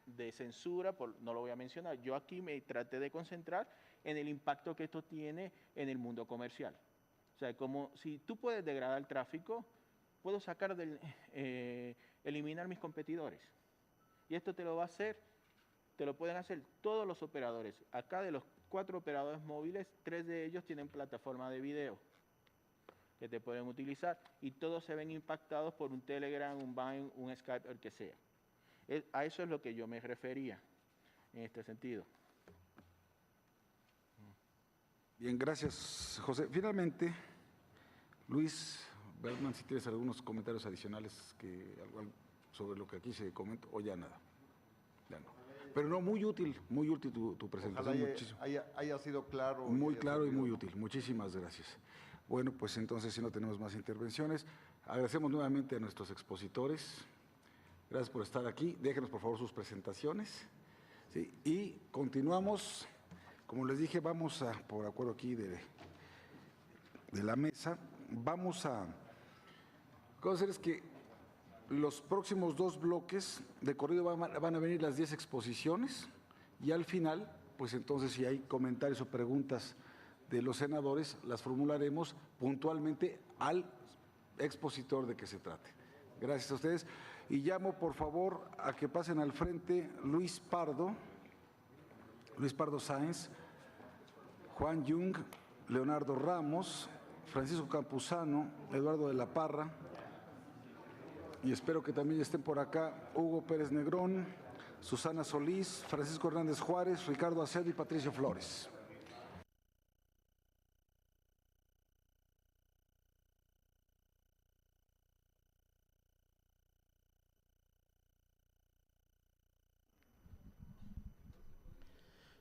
S7: de censura, no lo voy a mencionar. Yo aquí me traté de concentrar en el impacto que esto tiene en el mundo comercial. O sea, como si tú puedes degradar el tráfico, puedo eliminar mis competidores. Y esto te lo pueden hacer todos los operadores. Acá de los 4 operadores móviles, 3 de ellos tienen plataforma de video que te pueden utilizar y todos se ven impactados por un Telegram, un Vine, un Skype, el que sea. A eso es lo que yo me refería en este sentido.
S2: Bien, gracias, José. Finalmente, Luis Bergman, si tienes algunos comentarios adicionales sobre lo que aquí se comentó, o ya nada. Ya no. Pero no, muy útil tu presentación.
S8: Ojalá haya sido claro.
S2: Muy claro y muy útil. Muchísimas gracias. Bueno, pues entonces si no tenemos más intervenciones, agradecemos nuevamente a nuestros expositores. Gracias por estar aquí. Déjenos por favor sus presentaciones. Sí, y continuamos. Como les dije, vamos a, por acuerdo aquí de la mesa, vamos a hacer es que los próximos 2 bloques de corrido van a venir las 10 exposiciones y al final, pues entonces si hay comentarios o preguntas de los senadores, las formularemos puntualmente al expositor de que se trate. Gracias a ustedes. Y llamo por favor a que pasen al frente Luis Pardo Sáenz, Juan Jung, Leonardo Ramos, Francisco Campuzano, Eduardo de la Parra, y espero que también estén por acá Hugo Pérez Negrón, Susana Solís, Francisco Hernández Juárez, Ricardo Acedo y Patricio Flores.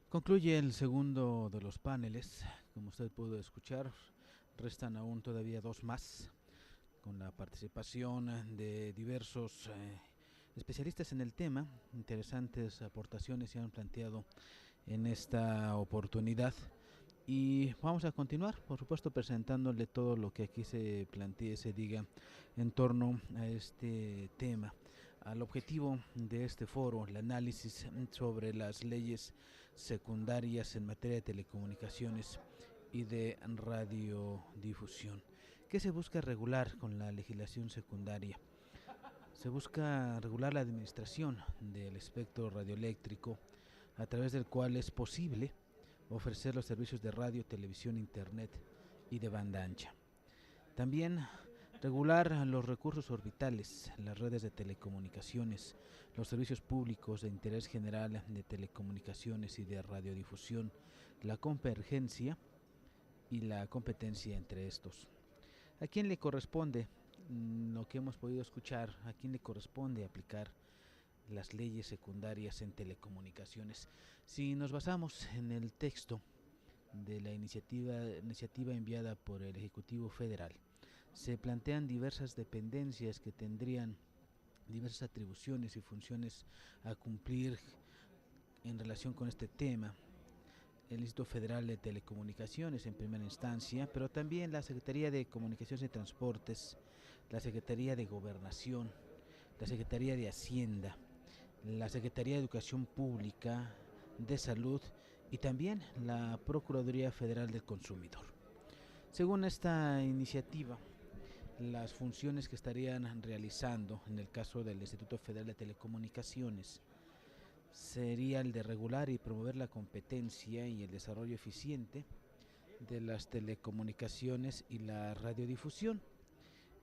S9: Concluye el segundo de los paneles. Como usted pudo escuchar, restan aún todavía 2 más. con la participación de diversos especialistas en el tema. Interesantes aportaciones se han planteado en esta oportunidad. Y vamos a continuar, por supuesto, presentándole todo lo que aquí se plantee, se diga en torno a este tema. Al objetivo de este foro, el análisis sobre las leyes secundarias en materia de telecomunicaciones y de radiodifusión. ¿Qué se busca regular con la legislación secundaria? Se busca regular la administración del espectro radioeléctrico, a través del cual es posible ofrecer los servicios de radio, televisión, internet y de banda ancha. También regular los recursos orbitales, las redes de telecomunicaciones, los servicios públicos de interés general de telecomunicaciones y de radiodifusión, la convergencia y la competencia entre estos. ¿A quién le corresponde lo que hemos podido escuchar? ¿A quién le corresponde aplicar las leyes secundarias en telecomunicaciones? Si nos basamos en el texto de la iniciativa enviada por el Ejecutivo Federal, se plantean diversas dependencias que tendrían diversas atribuciones y funciones a cumplir en relación con este tema. El Instituto Federal de Telecomunicaciones en primera instancia, pero también la Secretaría de Comunicaciones y Transportes, la Secretaría de Gobernación, la Secretaría de Hacienda, la Secretaría de Educación Pública, de Salud y también la Procuraduría Federal del Consumidor. Según esta iniciativa, las funciones que estarían realizando en el caso del Instituto Federal de Telecomunicaciones sería el de regular y promover la competencia y el desarrollo eficiente de las telecomunicaciones y la radiodifusión,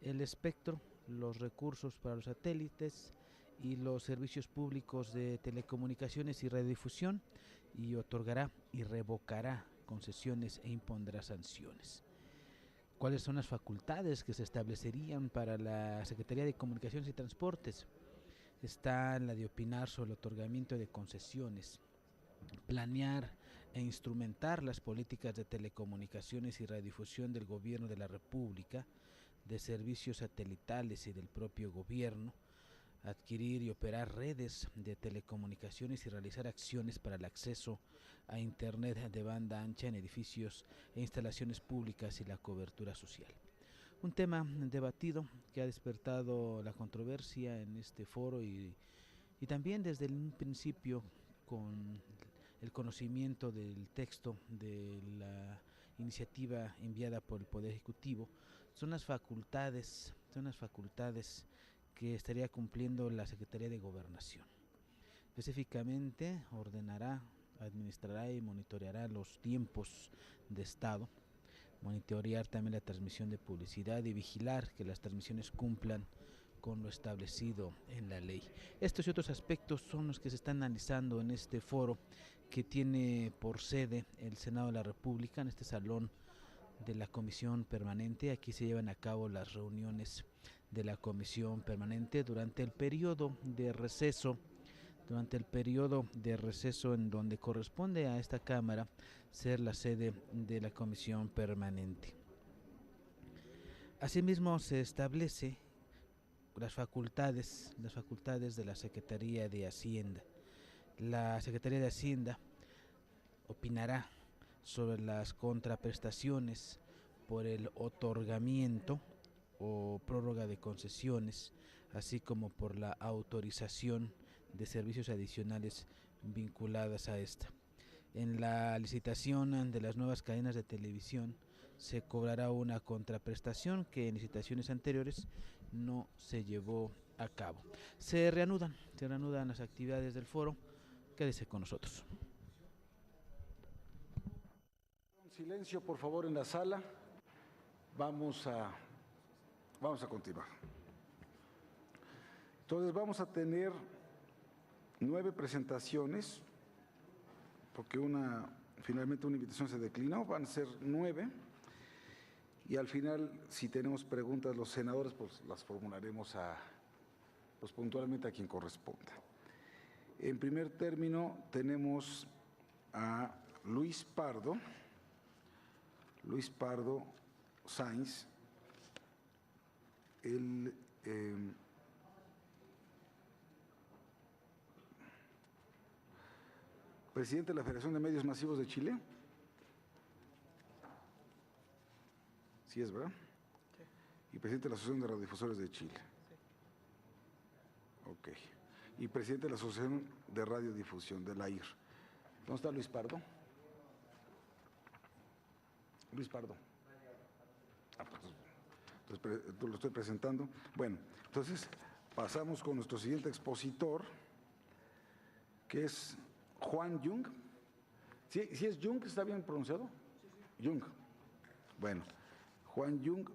S9: el espectro, los recursos para los satélites y los servicios públicos de telecomunicaciones y radiodifusión, y otorgará y revocará concesiones e impondrá sanciones. ¿Cuáles son las facultades que se establecerían para la Secretaría de Comunicaciones y Transportes? Está la de opinar sobre el otorgamiento de concesiones, planear e instrumentar las políticas de telecomunicaciones y radiodifusión del Gobierno de la República, de servicios satelitales y del propio gobierno, adquirir y operar redes de telecomunicaciones y realizar acciones para el acceso a Internet de banda ancha en edificios e instalaciones públicas y la cobertura social. Un tema debatido que ha despertado la controversia en este foro y también desde un principio, con el conocimiento del texto de la iniciativa enviada por el Poder Ejecutivo, son las facultades que estaría cumpliendo la Secretaría de Gobernación. Específicamente, ordenará, administrará y monitoreará los tiempos de Estado, monitorear también la transmisión de publicidad y vigilar que las transmisiones cumplan con lo establecido en la ley. Estos y otros aspectos son los que se están analizando en este foro que tiene por sede el Senado de la República, en este salón de la Comisión Permanente. Aquí se llevan a cabo las reuniones de la Comisión Permanente durante el periodo de receso, en donde corresponde a esta Cámara ser la sede de la Comisión Permanente. Asimismo, se establece las facultades de la Secretaría de Hacienda. La Secretaría de Hacienda opinará sobre las contraprestaciones por el otorgamiento o prórroga de concesiones, así como por la autorización de servicios adicionales vinculadas a esta. En la licitación de las nuevas cadenas de televisión se cobrará una contraprestación que en licitaciones anteriores no se llevó a cabo. Se reanudan las actividades del foro. Quédese con nosotros.
S2: Silencio, por favor, en la sala. Vamos a continuar. Entonces vamos a tener 9 presentaciones, porque finalmente una invitación se declinó, van a ser 9, y al final, si tenemos preguntas los senadores, pues las formularemos puntualmente a quien corresponda. En primer término tenemos a Luis Pardo Sainz, el presidente de la Federación de Medios Masivos de Chile. Sí es, ¿verdad? Sí. Y presidente de la Asociación de Radiodifusores de Chile. Sí. Ok. Y presidente de la Asociación de Radiodifusión, de la AIR. ¿Dónde está Luis Pardo? Luis Pardo. Entonces, lo estoy presentando. Bueno, entonces pasamos con nuestro siguiente expositor, que es Juan Jung. ¿Sí es Jung? ¿Está bien pronunciado? Sí. Jung. Bueno, Juan Jung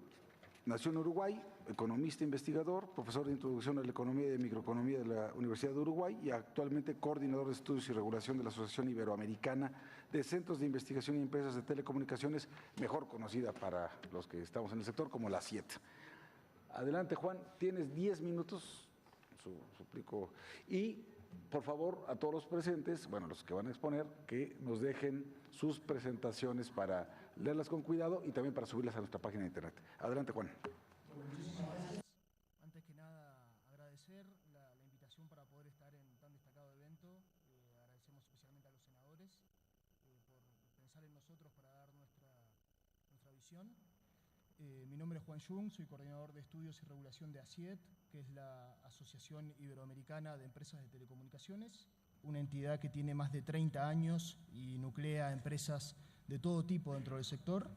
S2: nació en Uruguay, economista investigador, profesor de Introducción a la Economía y de Microeconomía de la Universidad de Uruguay y actualmente coordinador de Estudios y Regulación de la Asociación Iberoamericana de Centros de Investigación y Empresas de Telecomunicaciones, mejor conocida para los que estamos en el sector como la CIET. Adelante, Juan, tienes 10 minutos, suplico. Y, por favor, a todos los presentes, bueno, los que van a exponer, que nos dejen sus presentaciones para leerlas con cuidado y también para subirlas a nuestra página de internet. Adelante, Juan.
S10: Muchísimas gracias. Antes que nada, agradecer la invitación para poder estar en tan destacado evento. Agradecemos especialmente a los senadores por pensar en nosotros para dar nuestra visión. Mi nombre es Juan Jung, soy coordinador de Estudios y Regulación de ACIET, que es la Asociación Iberoamericana de Empresas de Telecomunicaciones, una entidad que tiene más de 30 años y nuclea empresas de todo tipo dentro del sector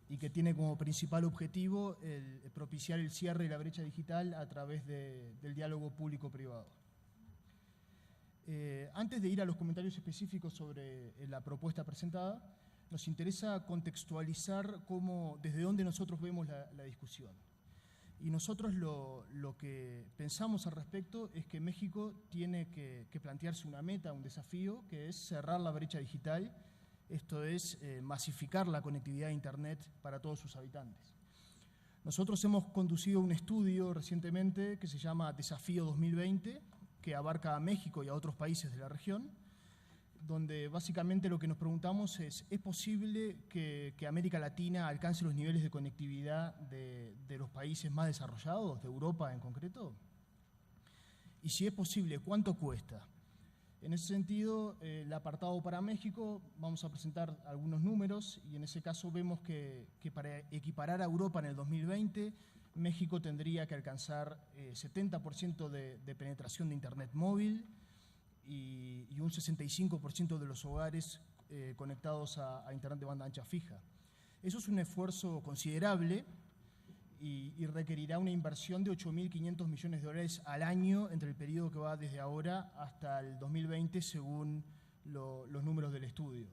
S10: y que tiene como principal objetivo el propiciar el cierre de la brecha digital a través del diálogo público-privado. Antes de ir a los comentarios específicos sobre la propuesta presentada, nos interesa contextualizar desde dónde nosotros vemos la discusión. Y nosotros lo que pensamos al respecto es que México tiene que plantearse una meta, un desafío, que es cerrar la brecha digital, esto es masificar la conectividad a Internet para todos sus habitantes. Nosotros hemos conducido un estudio recientemente que se llama Desafío 2020, que abarca a México y a otros países de la región, donde básicamente lo que nos preguntamos es posible que América Latina alcance los niveles de conectividad de los países más desarrollados, de Europa en concreto? Y si es posible, ¿cuánto cuesta? En ese sentido, el apartado para México, vamos a presentar algunos números y en ese caso vemos que para equiparar a Europa en el 2020, México tendría que alcanzar 70% de penetración de Internet móvil, y un 65% de los hogares conectados a Internet de banda ancha fija. Eso es un esfuerzo considerable y requerirá una inversión de 8.500 millones de dólares al año entre el periodo que va desde ahora hasta el 2020, según los números del estudio.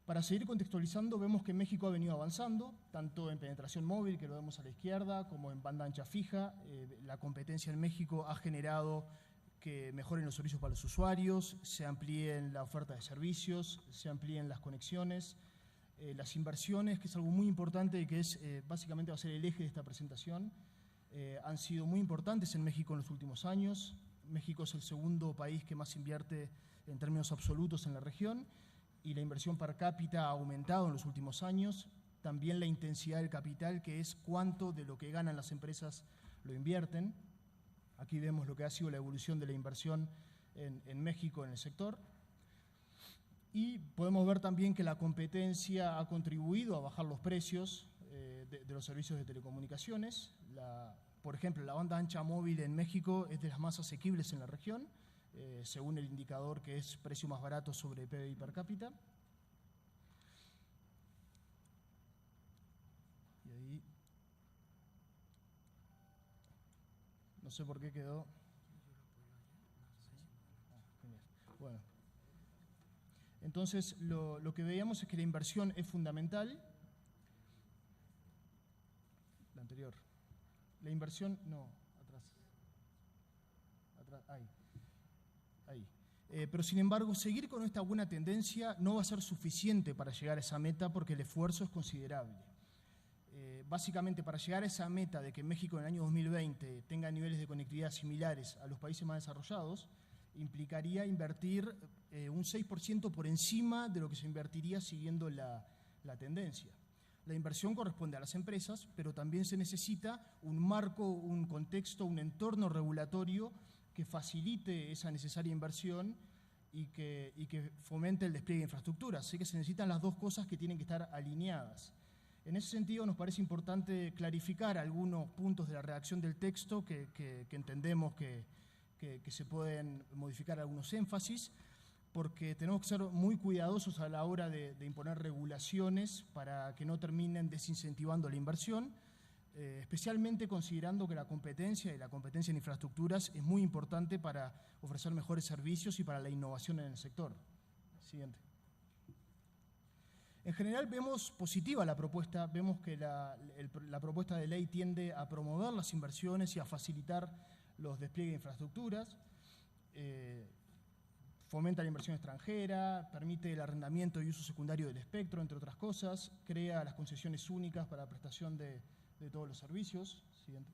S10: Para seguir contextualizando, vemos que México ha venido avanzando, tanto en penetración móvil, que lo vemos a la izquierda, como en banda ancha fija. La competencia en México ha generado que mejoren los servicios para los usuarios, se amplíen la oferta de servicios, se amplíen las conexiones, las inversiones, que es algo muy importante y que básicamente va a ser el eje de esta presentación, han sido muy importantes en México en los últimos años. México es el segundo país que más invierte en términos absolutos en la región y la inversión per cápita ha aumentado en los últimos años. También la intensidad del capital, que es cuánto de lo que ganan las empresas lo invierten. Aquí vemos lo que ha sido la evolución de la inversión en México en el sector. Y podemos ver también que la competencia ha contribuido a bajar los precios de los servicios de telecomunicaciones. Por ejemplo, la banda ancha móvil en México es de las más asequibles en la región, según el indicador que es precio más barato sobre PBI per cápita. Y ahí no sé por qué quedó. Bueno. Entonces, lo que veíamos es que la inversión es fundamental. La anterior. La inversión, no, atrás. Ahí. Pero sin embargo, seguir con esta buena tendencia no va a ser suficiente para llegar a esa meta porque el esfuerzo es considerable. Básicamente, para llegar a esa meta de que México en el año 2020 tenga niveles de conectividad similares a los países más desarrollados, implicaría invertir un 6% por encima de lo que se invertiría siguiendo la tendencia. La inversión corresponde a las empresas, pero también se necesita un marco, un contexto, un entorno regulatorio que facilite esa necesaria inversión y que fomente el despliegue de infraestructuras. Así que se necesitan las dos cosas que tienen que estar alineadas. En ese sentido, nos parece importante clarificar algunos puntos de la redacción del texto que entendemos que se pueden modificar algunos énfasis, porque tenemos que ser muy cuidadosos a la hora de imponer regulaciones para que no terminen desincentivando la inversión, especialmente considerando que la competencia en infraestructuras es muy importante para ofrecer mejores servicios y para la innovación en el sector. Siguiente. En general vemos positiva la propuesta, vemos que la propuesta de ley tiende a promover las inversiones y a facilitar los despliegues de infraestructuras, fomenta la inversión extranjera, permite el arrendamiento y uso secundario del espectro, entre otras cosas, crea las concesiones únicas para prestación de todos los servicios. Siguiente.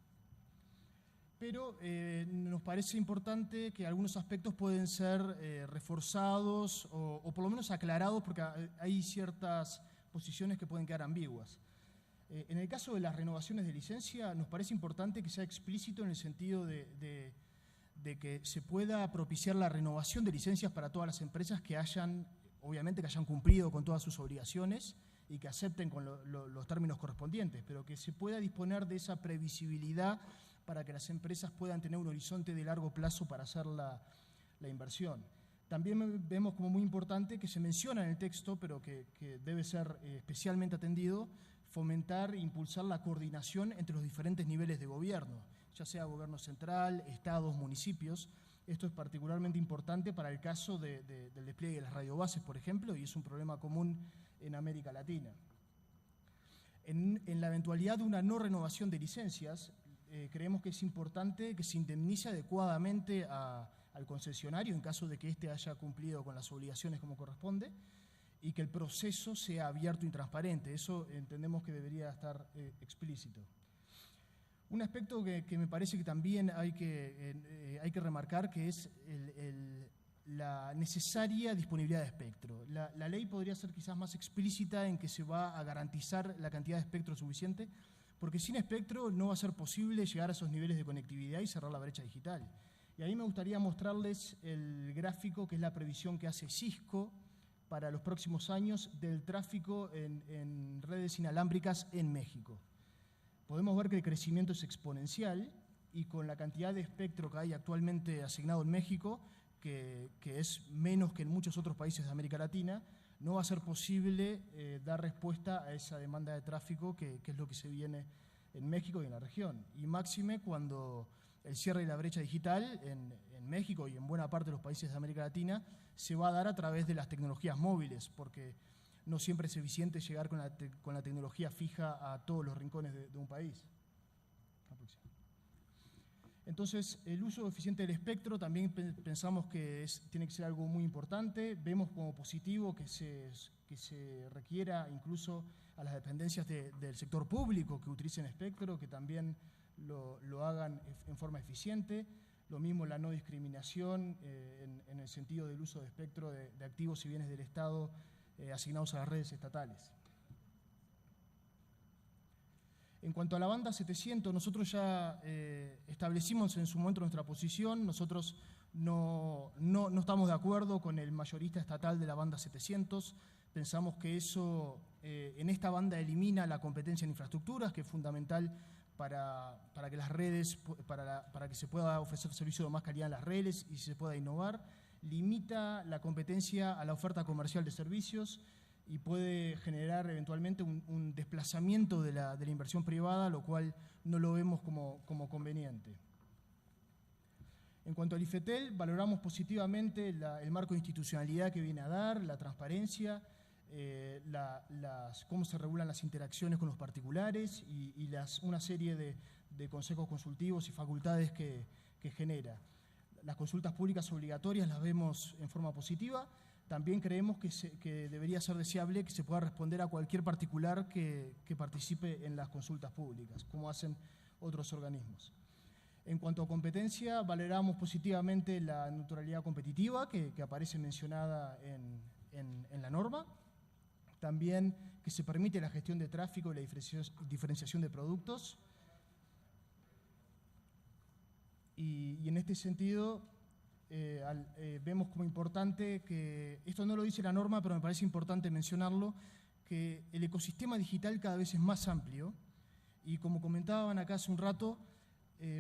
S10: Pero nos parece importante que algunos aspectos pueden ser reforzados o por lo menos aclarados, porque hay ciertas posiciones que pueden quedar ambiguas. En el caso de las renovaciones de licencia, nos parece importante que sea explícito en el sentido de que se pueda propiciar la renovación de licencias para todas las empresas que obviamente que hayan cumplido con todas sus obligaciones y que acepten con los términos correspondientes, pero que se pueda disponer de esa previsibilidad para que las empresas puedan tener un horizonte de largo plazo para hacer la inversión. También vemos como muy importante que se menciona en el texto, pero que debe ser especialmente atendido, fomentar e impulsar la coordinación entre los diferentes niveles de gobierno, ya sea gobierno central, estados, municipios. Esto es particularmente importante para el caso del despliegue de las radiobases, por ejemplo, y es un problema común en América Latina. En la eventualidad de una no renovación de licencias, creemos que es importante que se indemnice adecuadamente al concesionario en caso de que éste haya cumplido con las obligaciones como corresponde y que el proceso sea abierto y transparente. Eso entendemos que debería estar explícito. Un aspecto que me parece que también hay que remarcar, que es la necesaria disponibilidad de espectro. La ley podría ser quizás más explícita en que se va a garantizar la cantidad de espectro suficiente, porque sin espectro no va a ser posible llegar a esos niveles de conectividad y cerrar la brecha digital. Y ahí me gustaría mostrarles el gráfico, que es la previsión que hace Cisco para los próximos años del tráfico en redes inalámbricas en México. Podemos ver que el crecimiento es exponencial y con la cantidad de espectro que hay actualmente asignado en México, que es menos que en muchos otros países de América Latina, no va a ser posible dar respuesta a esa demanda de tráfico que es lo que se viene en México y en la región. Y máxime cuando el cierre de la brecha digital en México y en buena parte de los países de América Latina se va a dar a través de las tecnologías móviles, porque no siempre es eficiente llegar con la tecnología fija a todos los rincones de un país. Entonces, el uso eficiente del espectro también pensamos que tiene que ser algo muy importante. Vemos como positivo que se requiera incluso a las dependencias del sector público que utilicen espectro, que también lo hagan en forma eficiente. Lo mismo la no discriminación en el sentido del uso de espectro de activos y bienes del Estado asignados a las redes estatales. En cuanto a la banda 700, nosotros ya establecimos en su momento nuestra posición. Nosotros no estamos de acuerdo con el mayorista estatal de la banda 700. Pensamos que eso en esta banda elimina la competencia en infraestructuras, que es fundamental para que las redes, para que se pueda ofrecer servicio de más calidad en las redes y se pueda innovar. Limita la competencia a la oferta comercial de servicios y puede generar eventualmente un desplazamiento de la inversión privada, lo cual no lo vemos como conveniente. En cuanto al IFETEL, valoramos positivamente el marco de institucionalidad que viene a dar, la transparencia, cómo se regulan las interacciones con los particulares y una serie de consejos consultivos y facultades que genera. Las consultas públicas obligatorias las vemos en forma positiva. También creemos que debería ser deseable que se pueda responder a cualquier particular que participe en las consultas públicas, como hacen otros organismos. En cuanto a competencia, valoramos positivamente la neutralidad competitiva que aparece mencionada en la norma, También que se permite la gestión de tráfico y la diferenciación de productos. Y en este sentido, vemos como importante que, esto no lo dice la norma, pero me parece importante mencionarlo, que el ecosistema digital cada vez es más amplio y como comentaban acá hace un rato,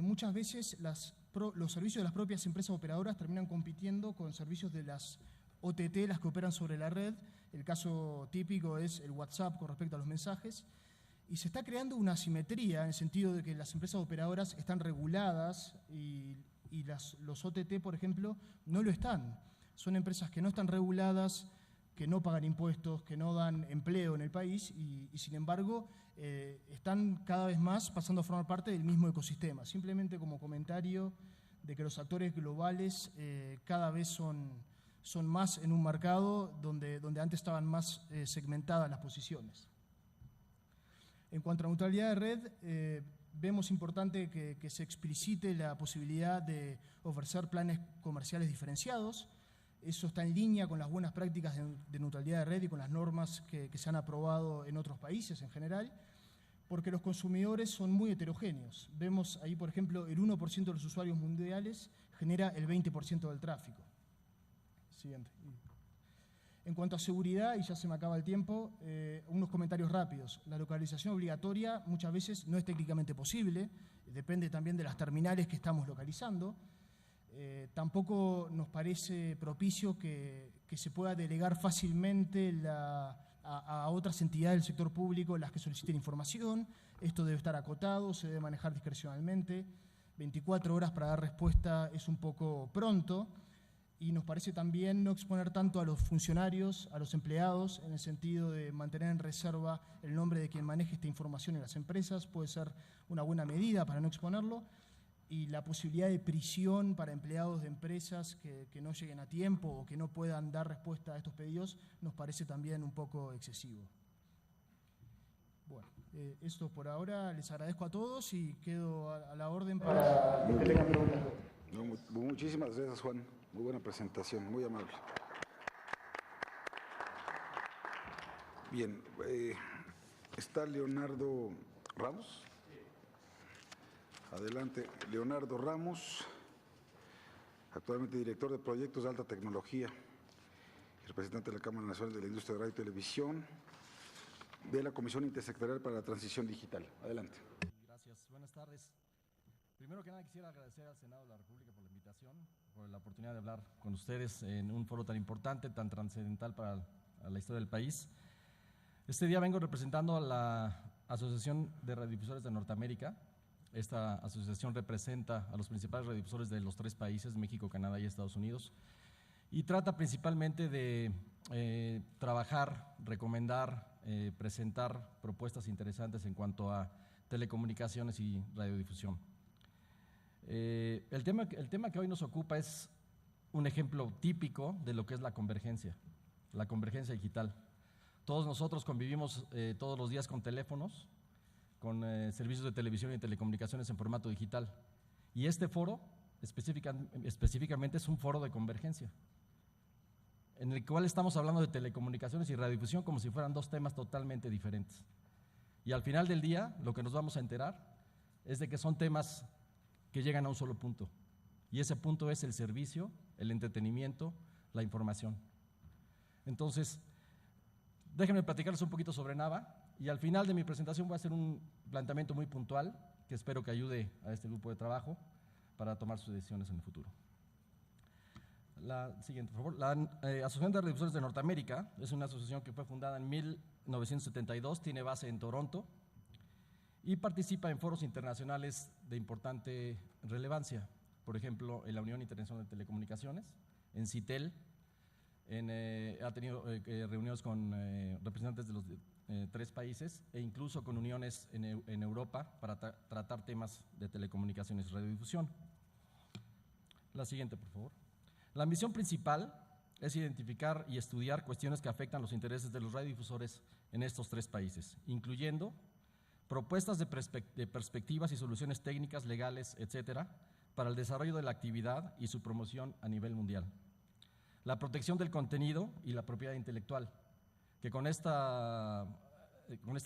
S10: muchas veces los servicios de las propias empresas operadoras terminan compitiendo con servicios de las OTT, las que operan sobre la red. El caso típico es el WhatsApp con respecto a los mensajes. Y se está creando una asimetría en el sentido de que las empresas operadoras están reguladas y los OTT, por ejemplo, no lo están. Son empresas que no están reguladas, que no pagan impuestos, que no dan empleo en el país y sin embargo, están cada vez más pasando a formar parte del mismo ecosistema. Simplemente como comentario de que los actores globales cada vez son más en un mercado donde antes estaban más segmentadas las posiciones. En cuanto a neutralidad de red, vemos importante que se explicite la posibilidad de ofrecer planes comerciales diferenciados. Eso está en línea con las buenas prácticas de neutralidad de red y con las normas que se han aprobado en otros países en general, porque los consumidores son muy heterogéneos. Vemos ahí, por ejemplo, el 1% de los usuarios mundiales genera el 20% del tráfico. Siguiente. En cuanto a seguridad, y ya se me acaba el tiempo, unos comentarios rápidos. La localización obligatoria muchas veces no es técnicamente posible, depende también de las terminales que estamos localizando. Tampoco nos parece propicio que se pueda delegar fácilmente a otras entidades del sector público las que soliciten información. Esto debe estar acotado, se debe manejar discrecionalmente. 24 horas para dar respuesta es un poco pronto. Y nos parece también no exponer tanto a los funcionarios, a los empleados, en el sentido de mantener en reserva el nombre de quien maneje esta información en las empresas. Puede ser una buena medida para no exponerlo. Y la posibilidad de prisión para empleados de empresas que no lleguen a tiempo o que no puedan dar respuesta a estos pedidos nos parece también un poco excesivo. Bueno, esto por ahora. Les agradezco a todos y quedo a la orden para que tengan preguntas.
S2: Muchísimas gracias, Juan. Muy buena presentación, muy amable. Bien, está Leonardo Ramos. Adelante, Leonardo Ramos, actualmente director de proyectos de alta tecnología y representante de la Cámara Nacional de la Industria de Radio y Televisión de la Comisión Intersectorial para la Transición Digital. Adelante.
S11: Gracias, buenas tardes. Primero que nada quisiera agradecer al Senado de la República por la invitación, por la oportunidad de hablar con ustedes en un foro tan importante, tan trascendental para la historia del país. Este día vengo representando a la Asociación de Radiodifusores de Norteamérica. Esta asociación representa a los principales radiodifusores de los 3 países, México, Canadá y Estados Unidos, y trata principalmente de trabajar, recomendar, presentar propuestas interesantes en cuanto a telecomunicaciones y radiodifusión. El tema que hoy nos ocupa es un ejemplo típico de lo que es la convergencia digital. Todos nosotros convivimos todos los días con teléfonos, con servicios de televisión y telecomunicaciones en formato digital. Y este foro específicamente es un foro de convergencia, en el cual estamos hablando de telecomunicaciones y radiodifusión como si fueran 2 temas totalmente diferentes. Y al final del día, lo que nos vamos a enterar es de que son temas que llegan a un solo punto. Y ese punto es el servicio, el entretenimiento, la información. Entonces, déjenme platicarles un poquito sobre NAVA. Y al final de mi presentación voy a hacer un planteamiento muy puntual que espero que ayude a este grupo de trabajo para tomar sus decisiones en el futuro. La siguiente, por favor. La Asociación de Radiodifusores de Norteamérica es una asociación que fue fundada en 1972, tiene base en Toronto y participa en foros internacionales de importante relevancia. Por ejemplo, en la Unión Internacional de Telecomunicaciones, en CITEL, ha tenido reuniones con representantes de los 3 países e incluso con uniones en Europa para tratar temas de telecomunicaciones y radiodifusión. La siguiente, por favor. La misión principal es identificar y estudiar cuestiones que afectan los intereses de los radiodifusores en estos 3 países, incluyendo propuestas de perspectivas y soluciones técnicas, legales, etcétera, para el desarrollo de la actividad y su promoción a nivel mundial. La protección del contenido y la propiedad intelectual, que con esta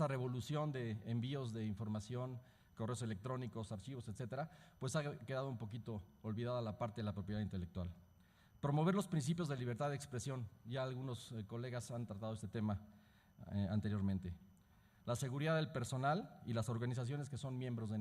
S11: revolución de envíos de información, correos electrónicos, archivos, etcétera, pues ha quedado un poquito olvidada la parte de la propiedad intelectual. Promover los principios de libertad de expresión, ya algunos colegas han tratado este tema anteriormente. La seguridad del personal y las organizaciones que son miembros de